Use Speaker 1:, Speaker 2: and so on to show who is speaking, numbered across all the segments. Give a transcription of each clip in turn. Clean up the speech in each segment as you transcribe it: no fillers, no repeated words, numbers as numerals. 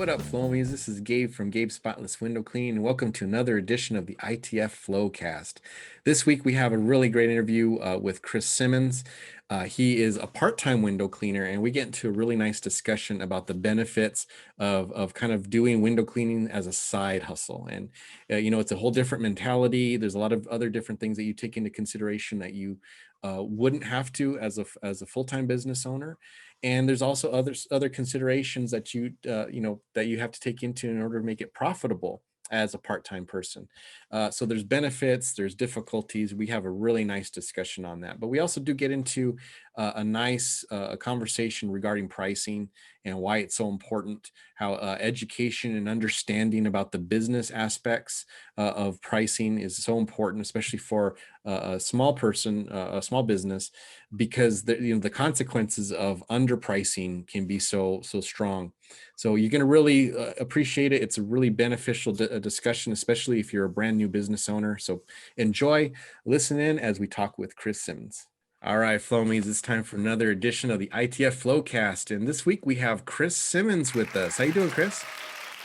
Speaker 1: What up, Flomies? This is Gabe from Gabe Spotless Window Cleaning, and welcome to another edition of the ITF Flowcast. This week we have a really great interview with Chris Simmons. He is a part-time window cleaner, and we get into a really nice discussion about the benefits of kind of doing window cleaning as a side hustle. And it's a whole different mentality. There's a lot of other different things that you take into consideration that you wouldn't have to as a full-time business owner. And there's also other considerations that that you have to take into in order to make it profitable as a part-time person. So there's benefits, there's difficulties. We have a really nice discussion on that, but we also do get into a nice conversation regarding pricing and why it's so important, how education and understanding about the business aspects of pricing is so important, especially for a small person, a small business, because the consequences of underpricing can be so strong. So you're going to really appreciate it. It's a really beneficial discussion, especially if you're a brand new business owner. So enjoy, listen in as we talk with Chris Simmons. All right, Flomies, it's time for another edition of the ITF Flowcast. And this week we have Chris Simmons with us. How you doing, Chris?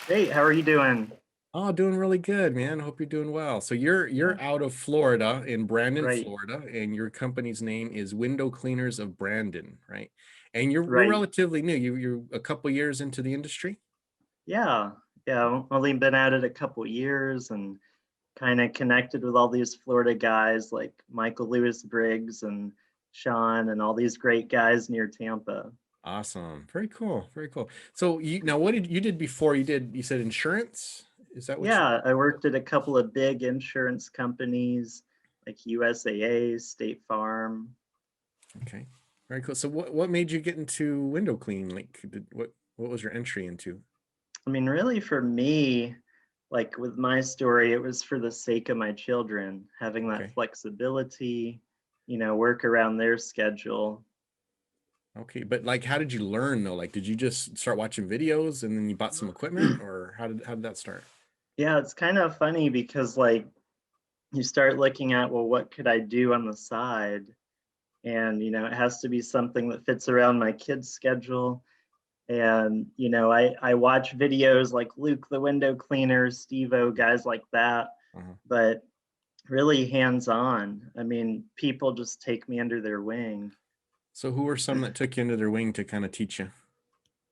Speaker 2: Hey, how are you doing?
Speaker 1: Oh, doing really good, man. Hope you're doing well. So you're out of Florida, in Brandon,
Speaker 2: Right,
Speaker 1: Florida, and your company's name is Window Cleaners of Brandon, right? And you're
Speaker 2: right.
Speaker 1: relatively new. You're a couple years into the industry.
Speaker 2: Yeah, yeah. I've only been at it a couple years and kind of connected with all these Florida guys like Michael Lewis Briggs and Sean and all these great guys near Tampa.
Speaker 1: Awesome. Very cool. Very cool. So what did you did before you said insurance? Is that what you?
Speaker 2: Yeah, I worked at a couple of big insurance companies like USAA, State Farm.
Speaker 1: Okay. Very cool. So what made you get into window cleaning? Like what was your entry into?
Speaker 2: I mean, really for me, like with my story, it was for the sake of my children, having that
Speaker 1: Okay.
Speaker 2: flexibility, work around their schedule.
Speaker 1: Okay. But like how did you learn though? Like did you just start watching videos and then you bought some equipment, or how did that start?
Speaker 2: Yeah, it's kind of funny because like you start looking at, well, what could I do on the side? And it has to be something that fits around my kids' schedule. And I watch videos like Luke the window cleaner, Steve-O, guys like that,
Speaker 1: Uh-huh.
Speaker 2: but really hands-on. I mean, people just take me under their wing.
Speaker 1: So who were some that took you under their wing to kind of teach you?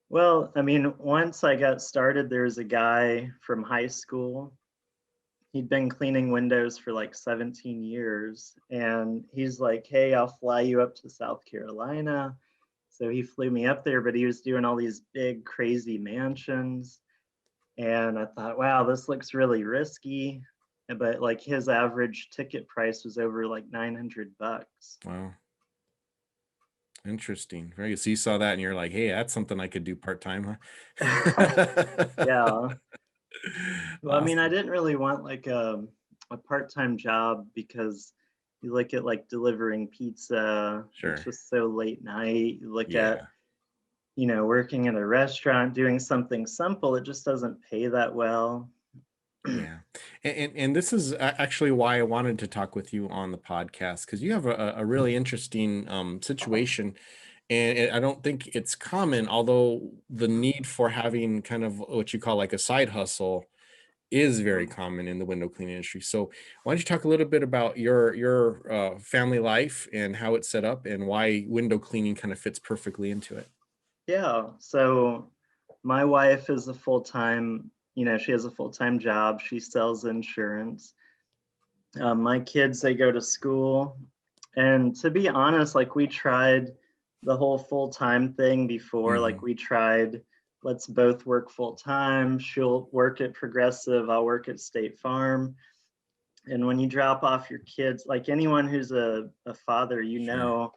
Speaker 2: Well, I mean, once I got started, there was a guy from high school. He'd been cleaning windows for like 17 years. And he's like, hey, I'll fly you up to South Carolina. So he flew me up there, but he was doing all these big, crazy mansions. And I thought, wow, this looks really risky. But like his average ticket price was over like $900.
Speaker 1: Wow. Interesting. Very good. So you saw that and you're like, hey, that's something I could do part-time, huh?
Speaker 2: Yeah. Well, I mean, I
Speaker 1: Awesome.
Speaker 2: didn't really want like a part-time job because you look at like delivering pizza, it's
Speaker 1: Sure.
Speaker 2: just so late night. You look at,
Speaker 1: Yeah.
Speaker 2: working at a restaurant, doing something simple, it just doesn't pay that well.
Speaker 1: Yeah. And this is actually why I wanted to talk with you on the podcast, because you have a really interesting situation. And I don't think it's common, although the need for having kind of what you call like a side hustle is very common in the window cleaning industry. So why don't you talk a little bit about your family life and how it's set up and why window cleaning kind of fits perfectly into it?
Speaker 2: Yeah. So my wife is a full-time, she has a full-time job. She sells insurance. My kids, they go to school. And to be honest, like we tried the whole full-time thing before. Like
Speaker 1: Hmm.
Speaker 2: we tried, let's both work full-time. She'll work at Progressive, I'll work at State Farm. And when you drop off your kids, like anyone who's a father,
Speaker 1: Sure.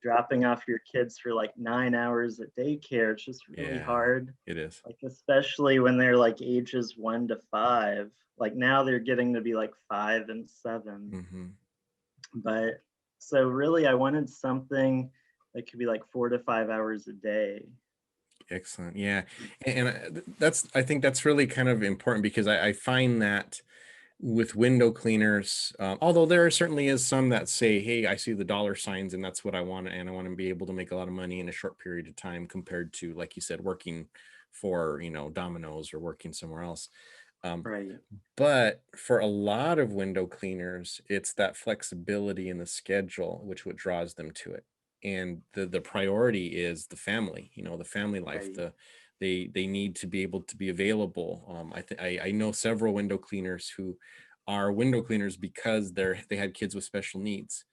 Speaker 2: dropping off your kids for like 9 hours at daycare, it's just really
Speaker 1: Yeah,
Speaker 2: hard.
Speaker 1: it is.
Speaker 2: Like especially when they're like ages 1 to 5. Like now they're getting to be like 5 and 7.
Speaker 1: Hmm.
Speaker 2: But so really I wanted something that could be like 4 to 5 hours a day.
Speaker 1: Excellent. Yeah. And I think that's really kind of important because I find that with window cleaners, although there certainly is some that say, hey, I see the dollar signs and that's what I want. And I want to be able to make a lot of money in a short period of time compared to, like you said, working for, Domino's or working somewhere else. Um,
Speaker 2: Right.
Speaker 1: but for a lot of window cleaners, it's that flexibility in the schedule, which what draws them to it. And the priority is the family, the family life.
Speaker 2: Right.
Speaker 1: They need to be able to be available. I know several window cleaners who are window cleaners because they had kids with special needs,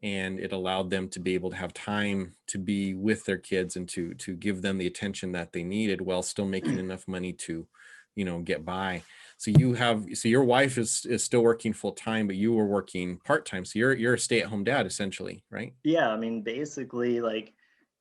Speaker 1: and it allowed them to be able to have time to be with their kids and to give them the attention that they needed while still making enough money to get by. So your wife is still working full time, but you were working part time, so you're a stay-at-home dad essentially, right?
Speaker 2: Yeah, I mean, basically, like,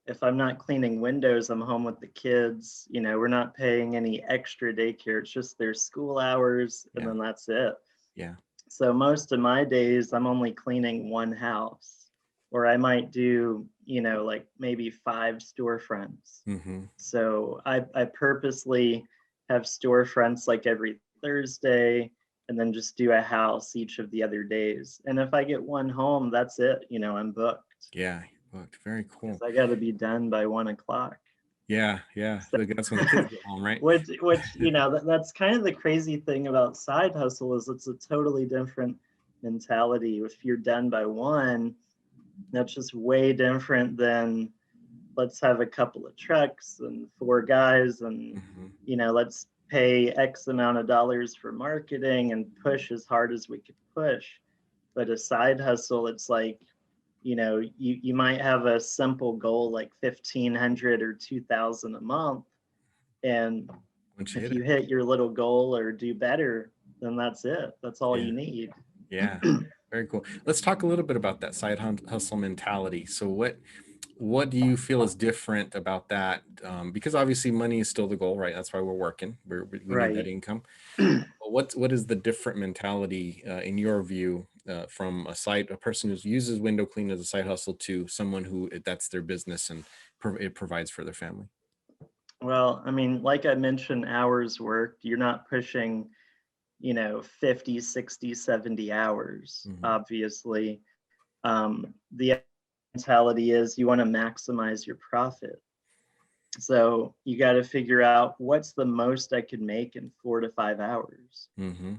Speaker 2: if I'm not cleaning windows, I'm home with the kids. We're not paying any extra daycare. It's just their school hours, and
Speaker 1: Yeah,
Speaker 2: then that's it.
Speaker 1: yeah.
Speaker 2: So most of my days, I'm only cleaning one house, or I might do, like maybe 5 storefronts.
Speaker 1: Mm-hmm.
Speaker 2: So I purposely have storefronts like every Thursday, and then just do a house each of the other days. And if I get one home, that's it. I'm booked
Speaker 1: Yeah, booked. Very
Speaker 2: because
Speaker 1: cool.
Speaker 2: I got to be done by 1 o'clock.
Speaker 1: Yeah, yeah.
Speaker 2: So,
Speaker 1: Like, that's when the kids get home, right?
Speaker 2: which that's kind of the crazy thing about side hustle is it's a totally different mentality. If you're done by one, that's just way different than let's have a couple of trucks and 4 guys and
Speaker 1: Mm-hmm.
Speaker 2: let's pay X amount of dollars for marketing and push as hard as we could push. But a side hustle, it's like, you might have a simple goal like 1,500 or 2,000 a month, and
Speaker 1: Once you
Speaker 2: if
Speaker 1: hit
Speaker 2: you
Speaker 1: it.
Speaker 2: hit your little goal or do better, then that's it. That's all
Speaker 1: Yeah.
Speaker 2: you need.
Speaker 1: Yeah, very cool. Let's talk a little bit about that hustle mentality. So what do you feel is different about that? Because obviously money is still the goal, right? That's why we're working. We need that
Speaker 2: Right.
Speaker 1: income. But what is the different mentality in your view from a person who uses window cleaning as a side hustle to someone who that's their business and it provides for their family?
Speaker 2: Well, I mean, like I mentioned, hours worked, you're not pushing 50, 60, 70 hours,
Speaker 1: Hmm.
Speaker 2: obviously. The mentality is you want to maximize your profit. So you got to figure out what's the most I could make in 4 to 5 hours.
Speaker 1: Hmm.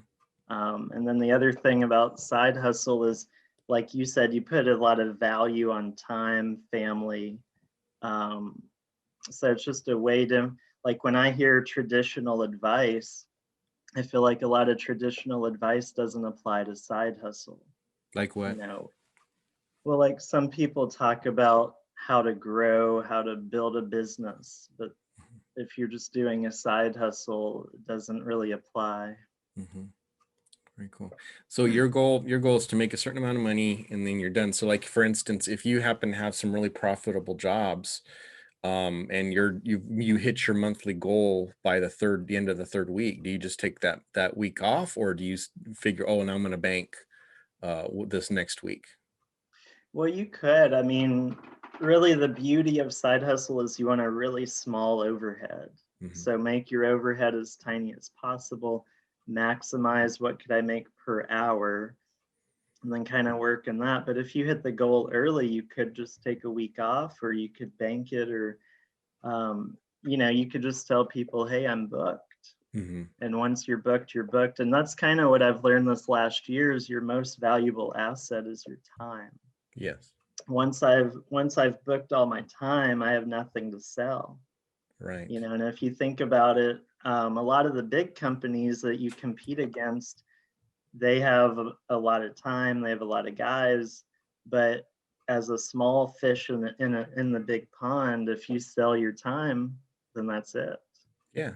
Speaker 2: And then the other thing about side hustle is, like you said, you put a lot of value on time, family. Um, so it's just a way to, like, when I hear traditional advice, I feel like a lot of traditional advice doesn't apply to side hustle.
Speaker 1: Like
Speaker 2: You
Speaker 1: what?
Speaker 2: know, well, like some people talk about how to grow, how to build a business, but if you're just doing a side hustle, it doesn't really apply.
Speaker 1: Hmm. Very cool. So your goal is to make a certain amount of money and then you're done. So like for instance, if you happen to have some really profitable jobs, and you hit your monthly goal by the end of the third week, do you just take that week off, or do you figure, oh, and I'm going to bank this next week?
Speaker 2: Well, you could. I mean, really, the beauty of side hustle is you want a really small overhead.
Speaker 1: Hmm.
Speaker 2: So make your overhead as tiny as possible, maximize what could I make per hour, and then kind of work in that. But if you hit the goal early, you could just take a week off, or you could bank it, or you could just tell people, "Hey, I'm booked."
Speaker 1: Hmm.
Speaker 2: And once you're booked, you're booked. And that's kind of what I've learned this last year is your most valuable asset is your time.
Speaker 1: Yes.
Speaker 2: Once I've booked all my time, I have nothing to sell.
Speaker 1: Right.
Speaker 2: And if you think about it, a lot of the big companies that you compete against, they have a lot of time, they have a lot of guys, but as a small fish in the big pond, if you sell your time, then that's it.
Speaker 1: Yeah.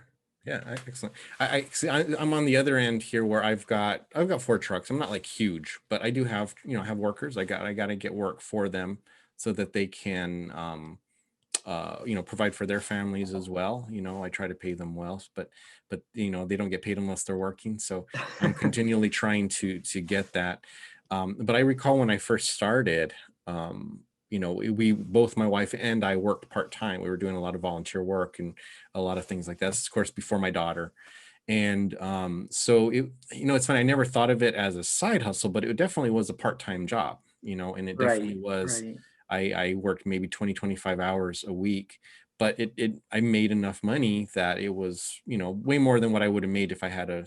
Speaker 1: Yeah. Excellent. I see. I'm on the other end here where I've got 4 trucks. I'm not like huge, but I do have workers. I got to get work for them so that they can provide for their families as well. I try to pay them well, but they don't get paid unless they're working. So I'm continually trying to get that. But I recall when I first started, we both, my wife and I, worked part-time. We were doing a lot of volunteer work and a lot of things like that. This is, of course, before my daughter. And so it's funny. I never thought of it as a side hustle, but it definitely was a part-time job, and it
Speaker 2: Right,
Speaker 1: definitely was.
Speaker 2: right.
Speaker 1: I worked maybe 20, 25 hours a week, but I made enough money that it was, way more than what I would have made if I had a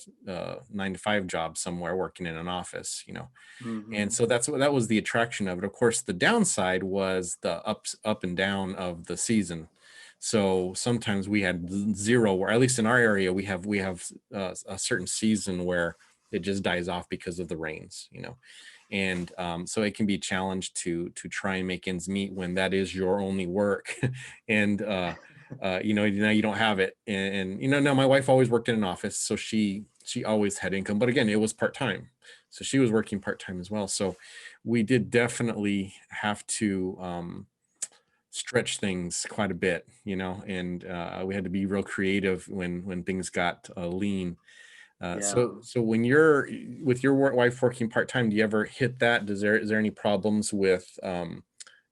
Speaker 1: 9 to 5 job somewhere working in an office. And
Speaker 2: Hmm.
Speaker 1: so that was the attraction of it. Of course, the downside was the up and down of the season. So sometimes we had zero, or at least in our area, we have a certain season where it just dies off because of the rains. And so it can be a challenge to try and make ends meet when that is your only work. And now you don't have it. And now my wife always worked in an office, so she always had income, but again, it was part-time, so she was working part-time as well. So we did definitely have to stretch things quite a bit. And we had to be real creative when things got lean. So
Speaker 2: Yeah.
Speaker 1: so when you're with your wife working part-time, do you ever hit that? Is there any problems with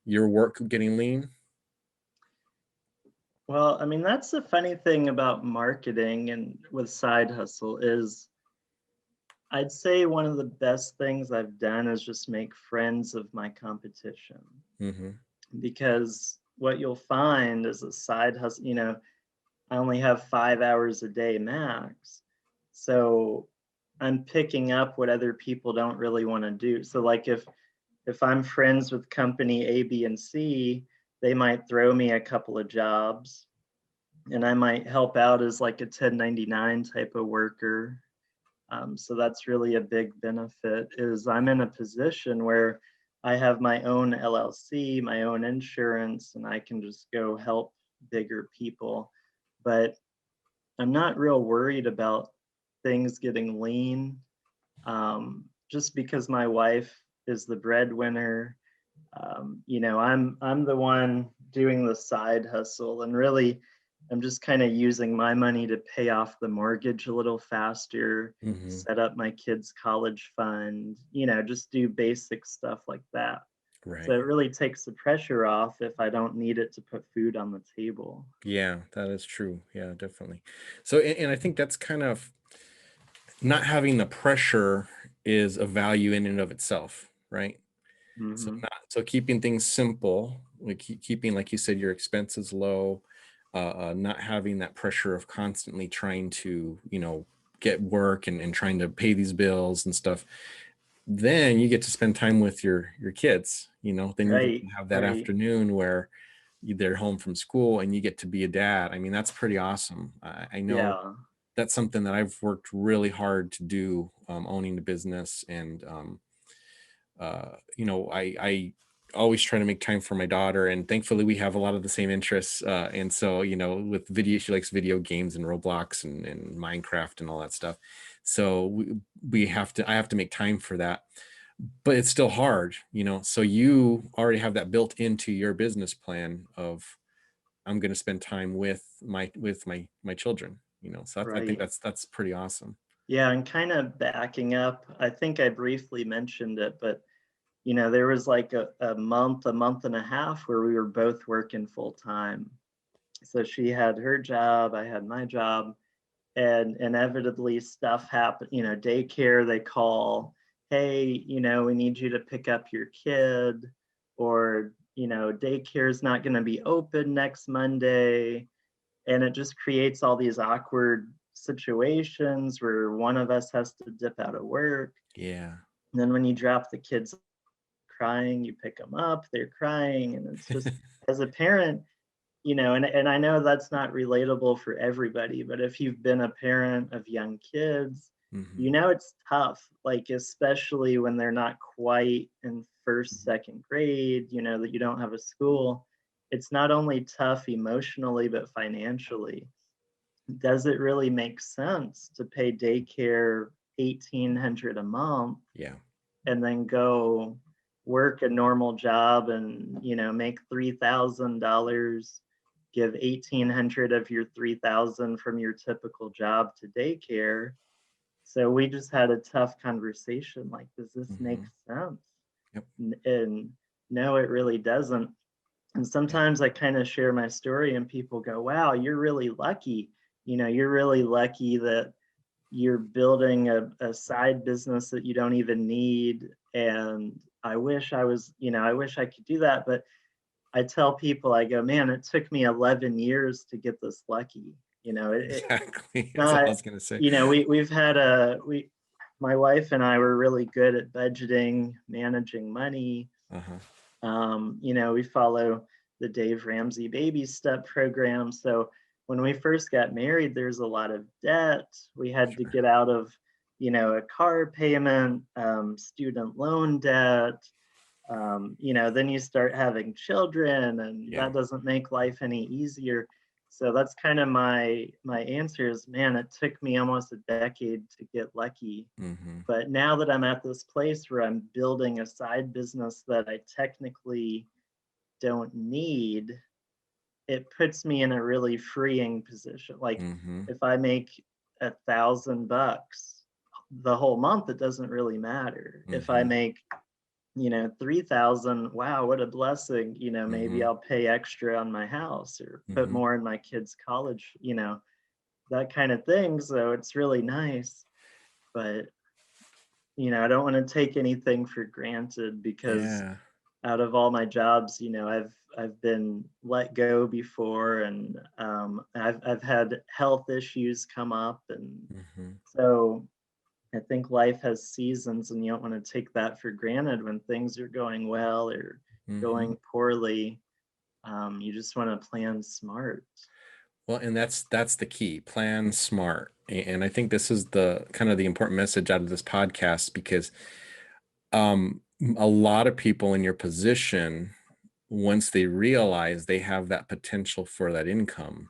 Speaker 1: your work getting lean?
Speaker 2: Well, I mean, that's the funny thing about marketing and with side hustle is I'd say one of the best things I've done is just make friends of my competition,
Speaker 1: Mm-hmm.
Speaker 2: because what you'll find is a side hustle, I only have 5 hours a day max. So I'm picking up what other people don't really want to do. So like if I'm friends with company A, B, and C, they might throw me a couple of jobs and I might help out as like a 1099 type of worker. So that's really a big benefit is I'm in a position where I have my own LLC, my own insurance, and I can just go help bigger people. But I'm not real worried about things getting lean, just because my wife is the breadwinner. I'm the one doing the side hustle, and really, I'm just kind of using my money to pay off the mortgage a little faster,
Speaker 1: Mm-hmm.
Speaker 2: set up my kids' college fund, just do basic stuff like that. So
Speaker 1: Right.
Speaker 2: it really takes the pressure off if I don't need it to put food on the table.
Speaker 1: Yeah, that is true. Yeah, definitely. So, and I think that's kind of not having the pressure is a value in and of itself, right? So
Speaker 2: Hmm.
Speaker 1: not so keeping things simple, like keeping, like you said, your expenses low, not having that pressure of constantly trying to, get work and trying to pay these bills and stuff. Then you get to spend time with your kids. Then you get to
Speaker 2: Right,
Speaker 1: have that
Speaker 2: right.
Speaker 1: afternoon where they're home from school and you get to be a dad. I mean, that's pretty awesome. I know
Speaker 2: Yeah,
Speaker 1: that's something that I've worked really hard to do, owning the business. And I always try to make time for my daughter, and thankfully we have a lot of the same interests. And so, with video, she likes video games and Roblox and Minecraft and all that stuff. So I have to make time for that, but it's still hard. So you already have that built into your business plan of, I'm going to spend time with my children. So I think
Speaker 2: right.
Speaker 1: that's pretty awesome.
Speaker 2: Yeah, and kind of backing up, I think I briefly mentioned it, but there was like a month and a half where we were both working full time. So she had her job, I had my job, and inevitably stuff happened. Daycare, they call, hey, we need you to pick up your kid, or, daycare's not going to be open next Monday. And it just creates all these awkward situations where one of us has to dip out of work.
Speaker 1: Yeah.
Speaker 2: And then when you drop the kids crying, you pick them up, they're crying. And it's just, as a parent, and I know that's not relatable for everybody, but if you've been a parent of young kids,
Speaker 1: Hmm.
Speaker 2: it's tough, like, especially when they're not quite in first, second grade, that you don't have a school. It's not only tough emotionally, but financially. Does it really make sense to pay daycare 1,800 a month
Speaker 1: Yeah.
Speaker 2: and then go work a normal job and make $3,000, give 1,800 of your 3,000 from your typical job to daycare? So we just had a tough conversation, like, does this make
Speaker 1: Hmm.
Speaker 2: sense?
Speaker 1: Yep.
Speaker 2: And no, it really doesn't. And
Speaker 1: Yeah.
Speaker 2: sometimes I kind of share my story and people go, wow, you're really lucky. You're really lucky that you're building a side business that you don't even need. And I wish I was, I wish I could do that. But I tell people, I go, man, it took me 11 years to get this lucky.
Speaker 1: Exactly.
Speaker 2: It's
Speaker 1: That's all I
Speaker 2: not,
Speaker 1: was gonna say.
Speaker 2: we've had my wife and I were really good at budgeting, managing money.
Speaker 1: Uh-huh.
Speaker 2: We follow the Dave Ramsey baby step program. So when we first got married, there's a lot of debt. We had to
Speaker 1: Sure.
Speaker 2: get out of, a car payment, student loan debt. Then you start having children, and
Speaker 1: Yeah.
Speaker 2: that doesn't make life any easier. So that's kind of my answer is, man, it took me almost a decade to get lucky.
Speaker 1: Mm-hmm.
Speaker 2: But now that I'm at this place where I'm building a side business that I technically don't need, it puts me in a really freeing position. Like
Speaker 1: Mm-hmm.
Speaker 2: if I make $1,000 the whole month, it doesn't really matter. If I
Speaker 1: Mm-hmm.
Speaker 2: make 3,000, wow, what a blessing. Maybe
Speaker 1: Mm-hmm.
Speaker 2: I'll pay extra on my house or put
Speaker 1: Mm-hmm.
Speaker 2: more in my kids' college, that kind of thing. So it's really nice. But I don't want to take anything for granted because
Speaker 1: Yeah.
Speaker 2: out of all my jobs, I've been let go before, and I've had health issues come up, and
Speaker 1: Mm-hmm.
Speaker 2: so I think life has seasons, and you don't want to take that for granted when things are going well or
Speaker 1: Mm-hmm.
Speaker 2: going poorly. You just want to plan smart.
Speaker 1: Well, and that's the key. Plan smart. And I think this is the kind of the important message out of this podcast because a lot of people in your position, once they realize they have that potential for that income,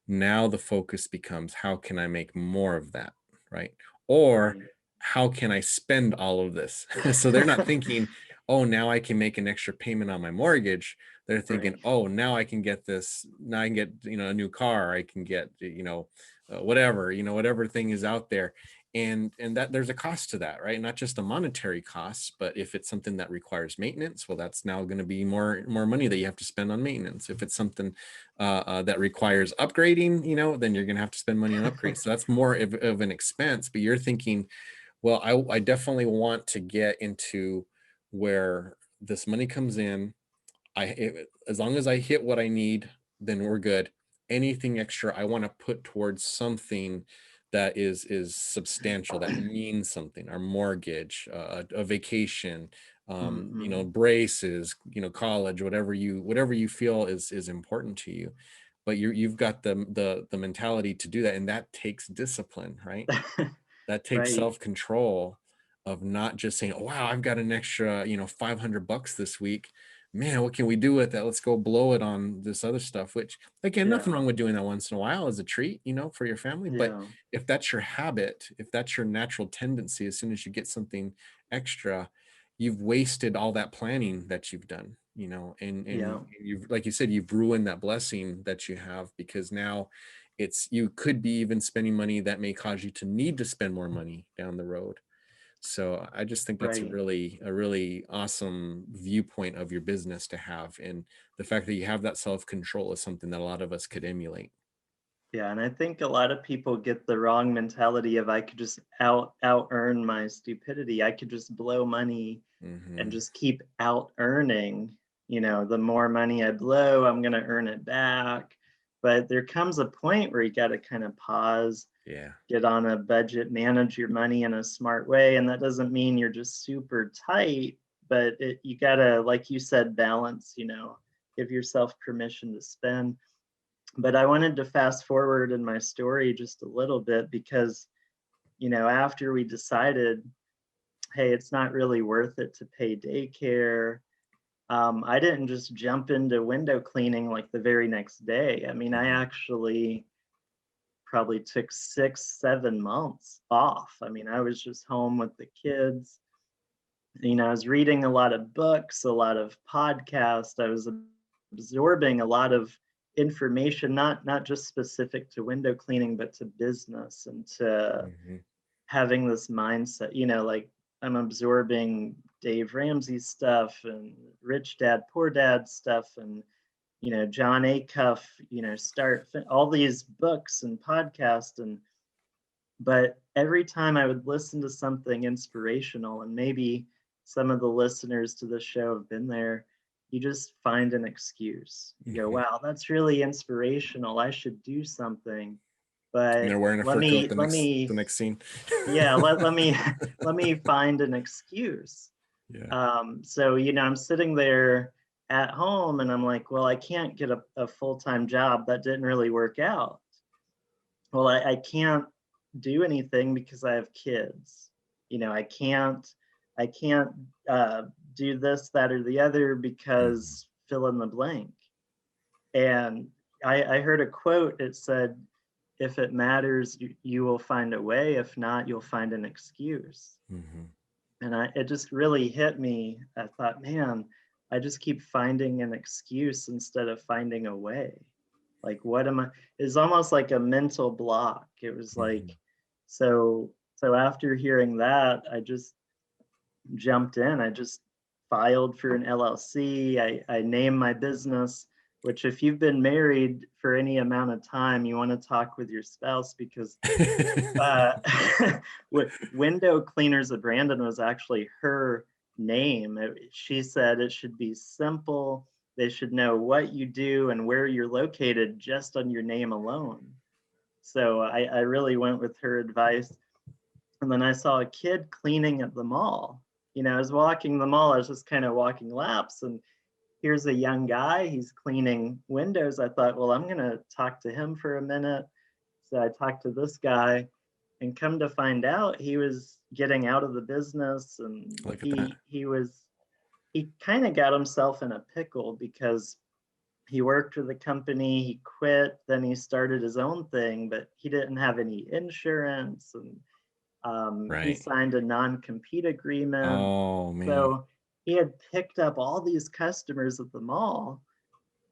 Speaker 1: now the focus becomes how can I make more of that, right? Or
Speaker 2: Right.
Speaker 1: how can I spend all of this? So they're not thinking, oh, now I can make an extra payment on my mortgage. They're thinking,
Speaker 2: Right.
Speaker 1: oh, now I can get this, now I can get, a new car, I can get, whatever, whatever thing is out there. And that there's a cost to that, right? Not just a monetary cost, but if it's something that requires maintenance, well, that's now going to be more money that you have to spend on maintenance. If it's something that requires upgrading, then you're going to have to spend money on upgrades. So that's more of an expense. But you're thinking, well, I definitely want to get into where this money comes in. As long as I hit what I need, then we're good. Anything extra, I want to put towards something that is substantial, that means something. Our mortgage, a vacation,
Speaker 2: Hmm.
Speaker 1: braces, college, whatever you feel is important to you. But you've got the mentality to do that, and that takes discipline, right? That takes
Speaker 2: Right.
Speaker 1: self-control of not just saying, oh, wow, I've got an extra, $500 this week. Man, what can we do with that? Let's go blow it on this other stuff, which again, nothing
Speaker 2: Yeah.
Speaker 1: wrong with doing that once in a while as a treat, for your family. But
Speaker 2: Yeah.
Speaker 1: if that's your habit, if that's your natural tendency, as soon as you get something extra, you've wasted all that planning that you've done, and
Speaker 2: Yeah.
Speaker 1: you've, like you said, you've ruined that blessing that you have because now you could be even spending money that may cause you to need to spend more money down the road. So I just think that's a
Speaker 2: Right.
Speaker 1: really awesome viewpoint of your business to have. And the fact that you have that self-control is something that a lot of us could emulate.
Speaker 2: Yeah, and I think a lot of people get the wrong mentality of I could just out earn my stupidity. I could just blow money and
Speaker 1: Hmm.
Speaker 2: just keep out earning. The more money I blow, I'm gonna earn it back. But there comes a point where you got to kind of pause,
Speaker 1: Yeah.
Speaker 2: get on a budget, manage your money in a smart way, and that doesn't mean you're just super tight, but you gotta, like you said, balance. Give yourself permission to spend. But I wanted to fast forward in my story just a little bit because, after we decided, hey, it's not really worth it to pay daycare, I didn't just jump into window cleaning like the very next day. I mean, I
Speaker 1: Hmm.
Speaker 2: actually probably took 6, 7 months off. I mean, I was just home with the kids. I was reading a lot of books, a lot of podcasts. I was absorbing a lot of information, not just specific to window cleaning, but to business and to
Speaker 1: Hmm.
Speaker 2: having this mindset. Like I'm absorbing Dave Ramsey stuff and Rich Dad Poor Dad stuff and John Acuff, all these books and podcasts, but every time I would listen to something inspirational, and maybe some of the listeners to this show have been there, you just find an excuse. You go,
Speaker 1: Mhm.
Speaker 2: wow, that's really inspirational. I should do something.
Speaker 1: And they're
Speaker 2: But
Speaker 1: wearing a fur coat the next scene.
Speaker 2: yeah, let me let me find an excuse.
Speaker 1: Yeah.
Speaker 2: So, I'm sitting there at home and I'm like, well, I can't get a full-time job. That didn't really work out. Well, I can't do anything because I have kids. I can't uh, do this, that, or the other
Speaker 1: Mhm.
Speaker 2: because fill in the blank. And I heard a quote. It said, if it matters, you will find a way. If not, you'll find an excuse.
Speaker 1: Mhm.
Speaker 2: And it just really hit me. I thought, man, I just keep finding an excuse instead of finding a way. Like, what am I? It's almost like a mental block. It was like,
Speaker 1: Mhm.
Speaker 2: so after hearing that, I just jumped in. I just filed for an LLC. I named my business, which, if you've been married for any amount of time, you want to talk with your spouse, because uh, Window Cleaners of Brandon was actually her name. She said it should be simple. They should know what you do and where you're located just on your name alone. So I really went with her advice. And then I saw a kid cleaning at the mall. I was walking the mall, I was just kind of walking laps, and here's a young guy, he's cleaning windows. I thought, well, I'm going to talk to him for a minute. So I talked to this guy, and come to find out, he was getting out of the business, and
Speaker 1: Look at that.
Speaker 2: he kind of got himself in a pickle because he worked with the company, he quit, then he started his own thing, but he didn't have any insurance, and he
Speaker 1: Right.
Speaker 2: signed a non-compete agreement.
Speaker 1: Oh man.
Speaker 2: So he had picked up all these customers at the mall,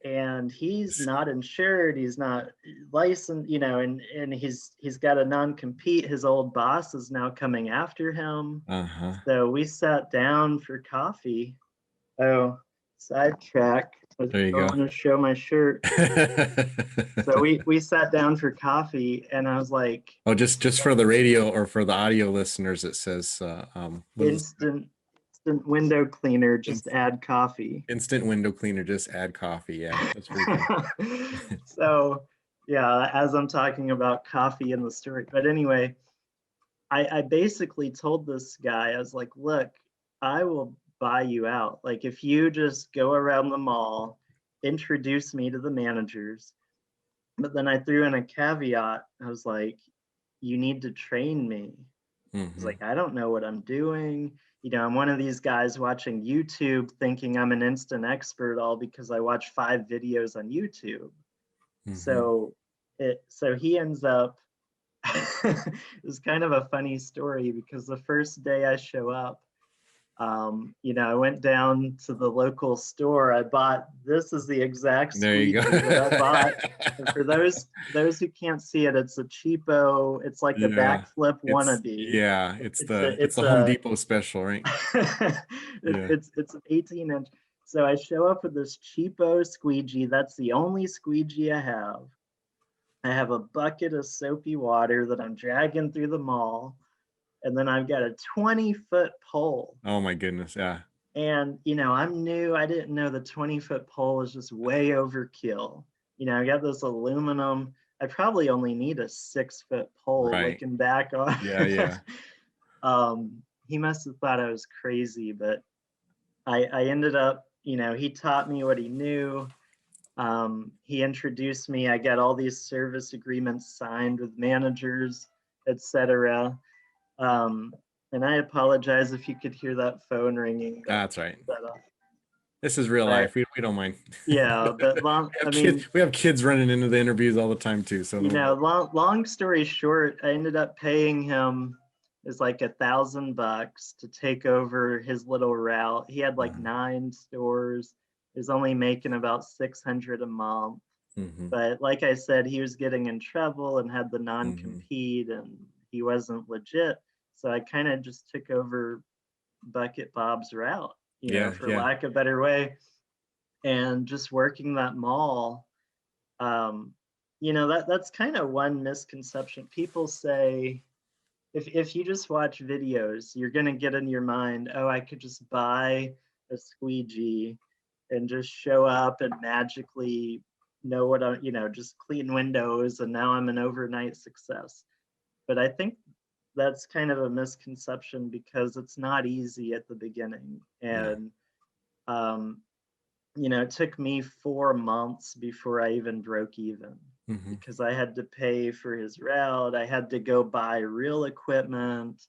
Speaker 2: and he's
Speaker 1: S-
Speaker 2: not insured, he's not licensed, and he's got a non-compete. His old boss is now coming after him.
Speaker 1: Uh-huh.
Speaker 2: So we sat down for coffee. Oh, sidetrack. I
Speaker 1: There you
Speaker 2: don't
Speaker 1: go.
Speaker 2: want to show my shirt. So we sat down for coffee, and I was like,
Speaker 1: Oh, just for the radio or for the audio listeners, it says what is it?
Speaker 2: instant instant window cleaner,
Speaker 1: In-
Speaker 2: just add coffee.
Speaker 1: Instant window cleaner, just add coffee. Yeah, that's pretty cool.
Speaker 2: So yeah, as I'm talking about coffee in the story. But anyway, I basically told this guy, I was like, look, I will buy you out. Like, if you just go around the mall, introduce me to the managers. But then I threw in a caveat. I was like, you need to train me. I was
Speaker 1: Hmm.
Speaker 2: like, I don't know what I'm doing. I'm one of these guys watching YouTube thinking I'm an instant expert, all because I watch 5 videos on YouTube.
Speaker 1: Hmm.
Speaker 2: So he ends up it's kind of a funny story, because the first day I show up, I went down to the local store. This is the exact
Speaker 1: There you
Speaker 2: squeegee that I bought. And
Speaker 1: go.
Speaker 2: for those who can't see it, it's a cheapo, it's like a
Speaker 1: Yeah.
Speaker 2: backflip
Speaker 1: It's
Speaker 2: wannabe.
Speaker 1: yeah, it's
Speaker 2: It's a
Speaker 1: it's
Speaker 2: it's
Speaker 1: the Home
Speaker 2: a
Speaker 1: Depot special, right? Yeah.
Speaker 2: it's an 18-inch. So I show up with this cheapo squeegee. That's the only squeegee I have. I have a bucket of soapy water that I'm dragging through the mall. And then I've got a 20-foot pole.
Speaker 1: Oh my goodness. Yeah.
Speaker 2: And, I'm new. I didn't know the 20-foot pole is just way overkill. I got this aluminum. I probably only need a 6-foot pole,
Speaker 1: Right.
Speaker 2: looking back on
Speaker 1: Yeah,
Speaker 2: it.
Speaker 1: yeah.
Speaker 2: He must have thought I was crazy, but I ended up, he taught me what he knew. He introduced me. I got all these service agreements signed with managers, etc. Um, and I apologize if you could hear that phone ringing.
Speaker 1: That's right.
Speaker 2: That off.
Speaker 1: This is real
Speaker 2: But
Speaker 1: life. We don't mind.
Speaker 2: yeah, but I mean,
Speaker 1: We have kids running into the interviews all the time too, so don't worry.
Speaker 2: long story short, I ended up paying him is like $1,000 to take over his little route. He had like 9 stores. He was only making about 600 a month.
Speaker 1: Mm-hmm.
Speaker 2: But like I said, he was getting in trouble and had the
Speaker 1: Mm-hmm.
Speaker 2: non-compete, and he wasn't legit. So I kind of just took over Bucket Bob's route,
Speaker 1: Yeah,
Speaker 2: for
Speaker 1: yeah.
Speaker 2: lack of a better way. And just working that mall, um, that's kind of one misconception. People say, if you just watch videos, you're going to get in your mind, oh, I could just buy a squeegee and just show up and magically know what I, just clean windows, and now I'm an overnight success. But I think that's kind of a misconception because it's not easy at the beginning.
Speaker 1: No.
Speaker 2: And, um, it took me 4 months before I even broke even
Speaker 1: Hmm.
Speaker 2: because I had to pay for his route. I had to go buy real equipment,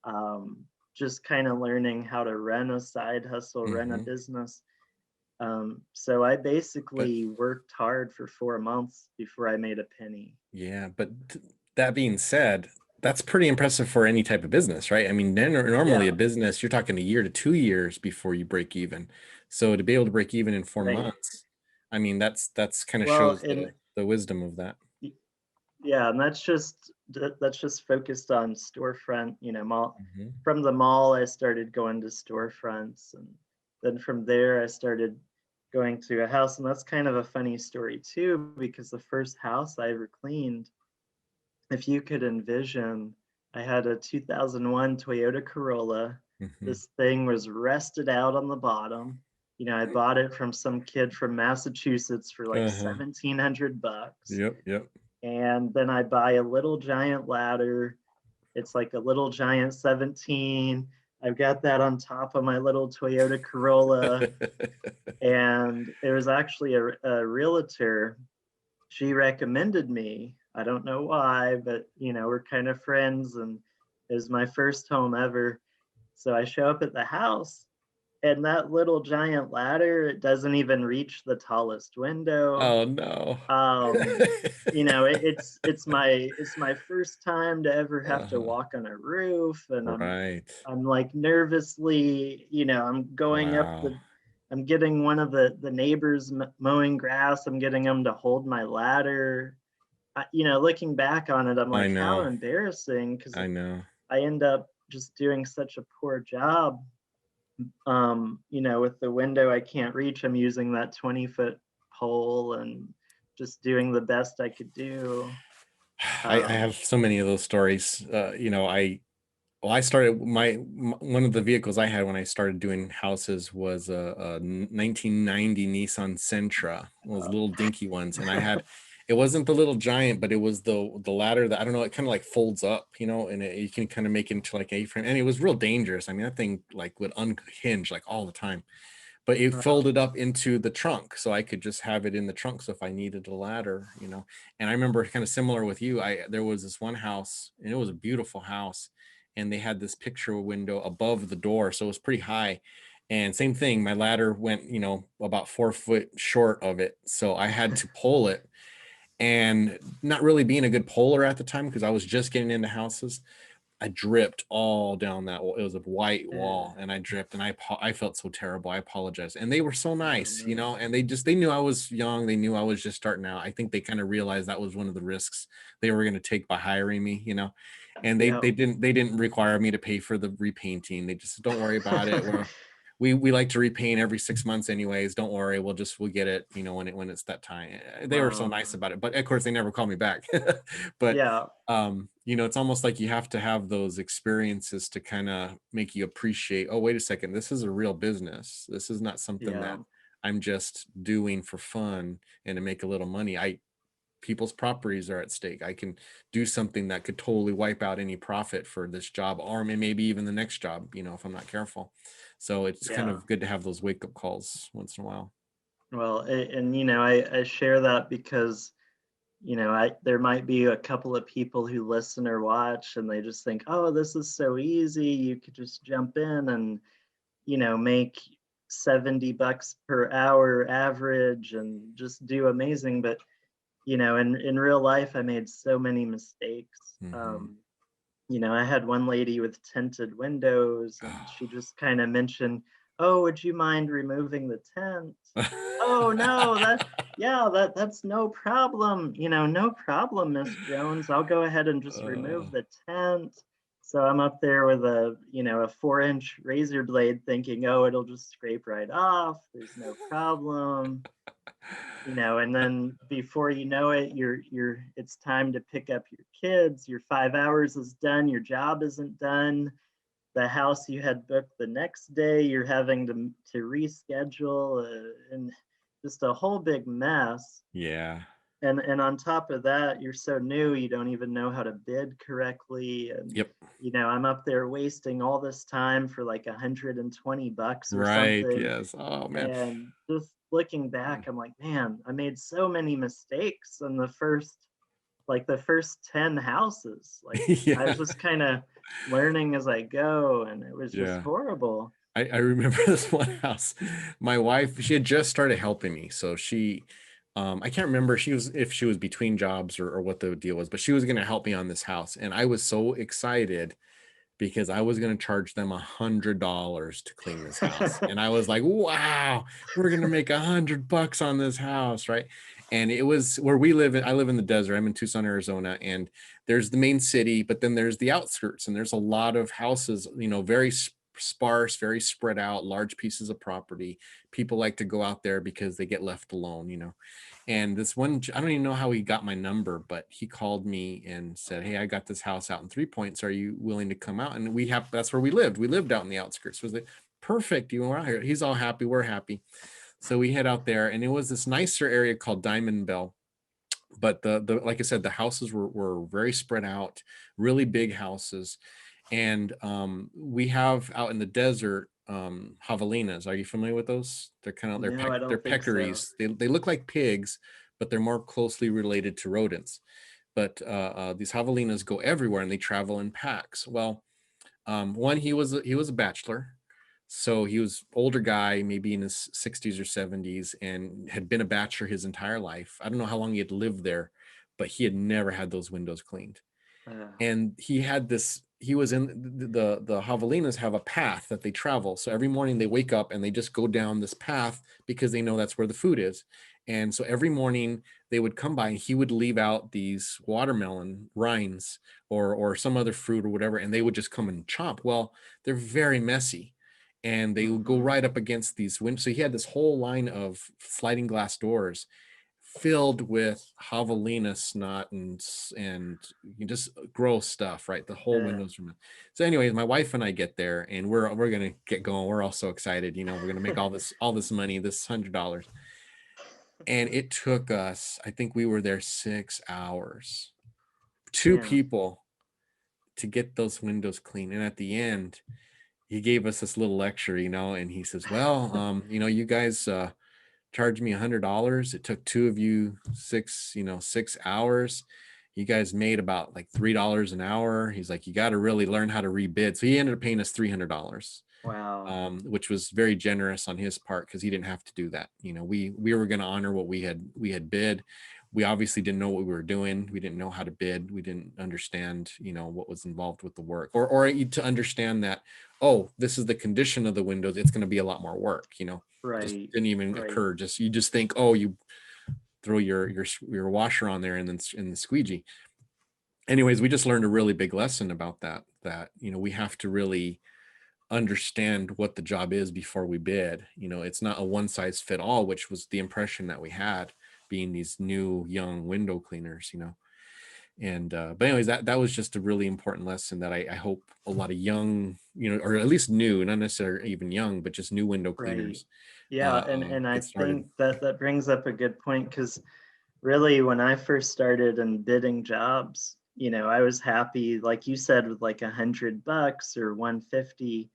Speaker 2: um, just kind of learning how to run a side hustle, run a
Speaker 1: Hmm.
Speaker 2: business. So I
Speaker 1: But
Speaker 2: basically worked hard for 4 months before I made a penny.
Speaker 1: yeah, but that being said, that's pretty impressive for any type of business, right? I mean, then normally
Speaker 2: Yeah,
Speaker 1: a business, you're talking a year to 2 years before you break even. So to be able to break even in four
Speaker 2: right.
Speaker 1: months, I mean, that's kind of
Speaker 2: Well,
Speaker 1: shows
Speaker 2: and
Speaker 1: the wisdom of that.
Speaker 2: yeah, and that's just focused on storefront, mall.
Speaker 1: Hmm.
Speaker 2: From the mall, I started going to storefronts, and then from there, I started going to a house, and that's kind of a funny story too, because the first house I ever cleaned, if you could envision, I had a 2001 Toyota Corolla.
Speaker 1: Hmm.
Speaker 2: This thing was rusted out on the bottom. I bought it from some kid from Massachusetts for like
Speaker 1: Uh-huh.
Speaker 2: $1,700.
Speaker 1: Yep, yep.
Speaker 2: And then I buy a little giant ladder. It's like a little giant 17. I've got that on top of my little Toyota Corolla. And it was actually a realtor. She recommended me. I don't know why, but we're kind of friends, and it was my first home ever. So I show up at the house, and that little giant ladder, it doesn't even reach the tallest window.
Speaker 1: Oh no.
Speaker 2: um it's my first time to ever have to
Speaker 1: Uh-huh.
Speaker 2: walk on a roof, and i'm
Speaker 1: Right.
Speaker 2: i'm like nervously, I'm going up
Speaker 1: Wow.
Speaker 2: the I'm getting one of the neighbors mowing grass. I'm getting them to hold my ladder. Looking back on it, I'm
Speaker 1: I
Speaker 2: like, how
Speaker 1: know.
Speaker 2: embarrassing, because
Speaker 1: I know.
Speaker 2: I end up just doing such a poor job. With the window I can't reach, I'm using that 20-foot pole and just doing the best I could do.
Speaker 1: I have
Speaker 2: Um,
Speaker 1: so many of those stories. I started one of the vehicles I had when I started doing houses was a 1990 Nissan Sentra, those little dinky ones, and I had it wasn't the little giant, but it was the ladder that I don't know, it kind of like folds up, and you can kind of make it into like A-frame, and it was real dangerous. I mean, that thing like would unhinge like all the time, but it
Speaker 2: uh,
Speaker 1: folded up into the trunk so I could just have it in the trunk. So if I needed a ladder. And I remember kind of similar with you, there was this one house and it was a beautiful house and they had this picture window above the door. So it was pretty high. And same thing, my ladder went, about 4 foot short of it. So I had to pull it, and not really being a good puller at the time because I was just getting into houses. I dripped all down that wall. It was a white
Speaker 2: eh,
Speaker 1: wall, and I dripped, and I felt so terrible. I apologize, and they were so
Speaker 2: oh
Speaker 1: nice,
Speaker 2: no.
Speaker 1: and they knew I was young. They knew I was just starting out. I think they kind of realized that was one of the risks they were going to take by hiring me. And they
Speaker 2: Yeah.
Speaker 1: they didn't they didn't require me to pay for the repainting. They just don't worry about it. We like to repaint every 6 months anyways. Don't worry, we'll get it, when it's that time. They were so nice
Speaker 2: Wow.
Speaker 1: about it, but of course they never called me back. But
Speaker 2: Yeah.
Speaker 1: it's almost like you have to have those experiences to kind of make you appreciate, oh, wait a second, this is a real business. This is not something
Speaker 2: Yeah.
Speaker 1: that I'm just doing for fun and to make a little money. People's properties are at stake. I can do something that could totally wipe out any profit for this job or maybe even the next job, if I'm not careful. So it's kind
Speaker 2: Yeah.
Speaker 1: of good to have those wake up calls once in a while.
Speaker 2: Well, and I share that because there might be a couple of people who listen or watch, and they just think, oh, this is so easy. You could just jump in and make $70 per hour average and just do amazing. But in real life, I made so many mistakes.
Speaker 1: Hmm.
Speaker 2: I had one lady with tinted windows, and she just kind of mentioned, oh, would you mind removing the tent? Oh no, yeah, that's no problem. No problem, Miss Jones. I'll go ahead and just remove
Speaker 1: Uh,
Speaker 2: the tent. So I'm up there with a 4-inch razor blade thinking, oh, it'll just scrape right off. There's no problem. And then before you know it, it's time to pick up your kids. Your 5 hours is done. Your job isn't done. the house you had booked the next day, you're having to reschedule, and just a whole big mess.
Speaker 1: Yeah.
Speaker 2: And on top of that, you're so new, you don't even know how to bid correctly. And
Speaker 1: Yep.
Speaker 2: I'm up there wasting all this time for like $120 or
Speaker 1: Right.
Speaker 2: something.
Speaker 1: Yes. Oh man.
Speaker 2: And just looking back, I'm like, man, I made so many mistakes in the first 10 houses. Like, I
Speaker 1: Yeah.
Speaker 2: was just kind of learning as I go, and it was just
Speaker 1: Yeah.
Speaker 2: horrible.
Speaker 1: I remember this one house. My wife, she had just started helping me. So I can't remember if she was between jobs or what the deal was, but she was going to help me on this house. And I was so excited because I was going to charge them $100 to clean this house. And I was like, wow, we're going to make $100 on this house. Right. And it was where I live in the desert. I'm in Tucson, Arizona, and there's the main city, but then there's the outskirts, and there's a lot of houses, very sparse, very spread out, large pieces of property. People like to go out there because they get left alone. And this one, I don't even know how he got my number, but he called me and said, "Hey, I got this house out in 3 Points. Are you willing to come out?" And that's where we lived. We lived out in the outskirts. So it was like, perfect. You were out here. He's all happy. We're happy. So we head out there, and it was this nicer area called Diamond Bell. But the like I said, the houses were very spread out, really big houses. And we have out in the desert javelinas. Are you familiar with those? They're kind of
Speaker 2: No, I
Speaker 1: they're
Speaker 2: don't think so.
Speaker 1: peccaries. They look like pigs, but they're more closely related to rodents. But these javelinas go everywhere, and they travel in packs. Well, one, he was a bachelor, so he was older guy, maybe in his 60s or 70s, and had been a bachelor his entire life. I don't know how long he had lived there, but he had never had those windows cleaned.
Speaker 2: Uh,
Speaker 1: And he was in the javelinas have a path that they travel. So every morning they wake up and they just go down this path because they know that's where the food is. And so every morning they would come by, and he would leave out these watermelon rinds or some other fruit or whatever, and they would just come and chomp. Well, they're very messy, and they would go
Speaker 2: mhm.
Speaker 1: right up against these windows. So he had this whole line of sliding glass doors filled with javelina snot and just gross stuff, right? The whole
Speaker 2: Yeah.
Speaker 1: windows room. So, anyways, my wife and I get there, and we're gonna get going. We're all so excited, we're gonna make all this money, this $100, and it took us. I think we were there 6 hours, two
Speaker 2: Man,
Speaker 1: people to get those windows clean, and at the end, he gave us this little lecture, and he says, "Well, you guys." Charged me $100. It took two of you 6 hours. You guys made about like $3 an hour. He's like, you got to really learn how to rebid. So he ended up paying us $300,
Speaker 2: wow.
Speaker 1: which was very generous on his part because he didn't have to do that. We were going to honor what we had bid. We obviously didn't know what we were doing. We didn't know how to bid. We didn't understand, what was involved with the work, or to understand that, oh, this is the condition of the windows. It's going to be a lot more work. Just
Speaker 2: Right.
Speaker 1: didn't even
Speaker 2: Right.
Speaker 1: occur. You just think, oh, you throw your washer on there and then in the squeegee. Anyways, we just learned a really big lesson about that we have to really understand what the job is before we bid. It's not a one size fit all, which was the impression that we had being these new young window cleaners. And but anyways, that was just a really important lesson that I hope a lot of young, or at least new, not necessarily even young, but just new window
Speaker 2: Right.
Speaker 1: cleaners
Speaker 2: Yeah, and I
Speaker 1: get started.
Speaker 2: think that brings up a good point, because really, when I first started in bidding jobs, I was happy, like you said, with like $100 or 150.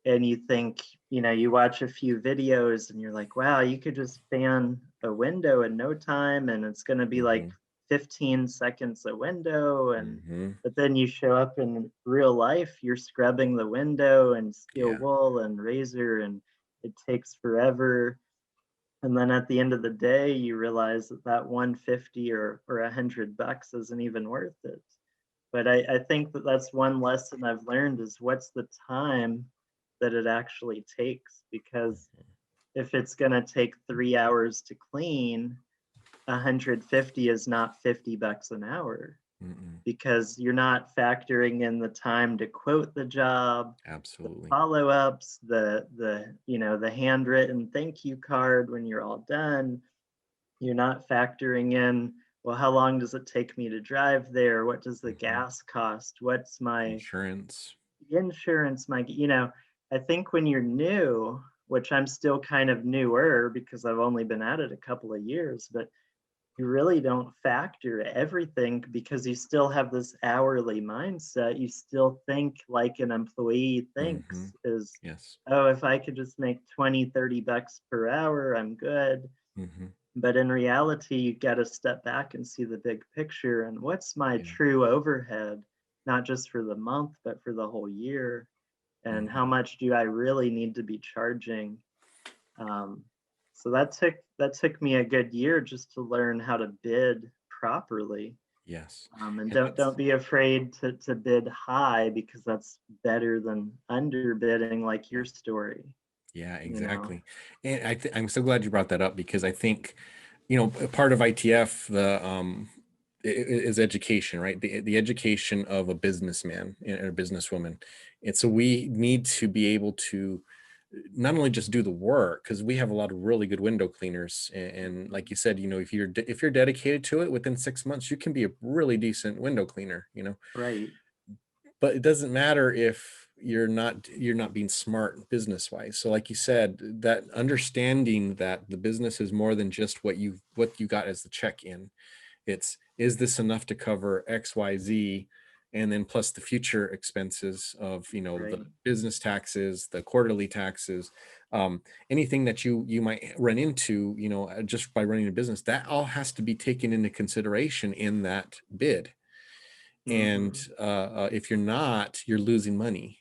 Speaker 2: And you think, you watch a few videos and you're like, wow, you could just fan a window in no time, and it's going to be like
Speaker 1: Hmm.
Speaker 2: 15 seconds a window. And
Speaker 1: Hmm.
Speaker 2: but then you show up in real life, you're scrubbing the window and steel
Speaker 1: Yeah.
Speaker 2: wool and razor, and it takes forever. And then at the end of the day, you realize that 150 or $100 isn't even worth it. But I think that's one lesson I've learned, is what's the time that it actually takes. Because if it's going to take 3 hours to clean, 150 is not $50 an hour,
Speaker 1: Mm-mm.
Speaker 2: because you're not factoring in the time to quote the job,
Speaker 1: Absolutely.
Speaker 2: follow-ups, the handwritten thank you card when you're all done. You're not factoring in, well, how long does it take me to drive there? What does the
Speaker 1: Hmm.
Speaker 2: gas cost? What's my
Speaker 1: Insurance.
Speaker 2: the insurance might, I think when you're new, which I'm still kind of newer because I've only been at it a couple of years, but you really don't factor everything because you still have this hourly mindset. You still think like an employee
Speaker 1: Hmm.
Speaker 2: thinks is,
Speaker 1: Yes.
Speaker 2: oh, if I could just make 20, 30 bucks per hour, I'm good.
Speaker 1: Hmm.
Speaker 2: But in reality, you got to step back and see the big picture and what's my
Speaker 1: Yeah.
Speaker 2: true overhead, not just for the month, but for the whole year. And how
Speaker 1: Hmm.
Speaker 2: much do I really need to be charging? Um, so that took me a good year just to learn how to bid properly.
Speaker 1: Yes.
Speaker 2: And
Speaker 1: And
Speaker 2: don't
Speaker 1: that's,
Speaker 2: be afraid to bid high because that's better than underbidding like
Speaker 1: yeah.
Speaker 2: your story,
Speaker 1: Yeah,
Speaker 2: you know.
Speaker 1: exactly. And I'm so glad you brought that up because I think, a part of ITF, is education, right? The education of a businessman and a businesswoman. And so we need to be able to not only just do the work, because we have a lot of really good window cleaners. And like you said, if you're dedicated to it, within 6 months, you can be a really decent window cleaner.
Speaker 2: Right.
Speaker 1: But it doesn't matter if you're not being smart business wise. So like you said, that understanding that the business is more than just what you got as the check in. It's, is this enough to cover XYZ, and then plus the future expenses of the
Speaker 2: Right.
Speaker 1: business taxes, the quarterly taxes, um, anything that you might run into, just by running a business. That all has to be taken into consideration in that bid. And
Speaker 2: Hmm.
Speaker 1: if you're not, you're losing money.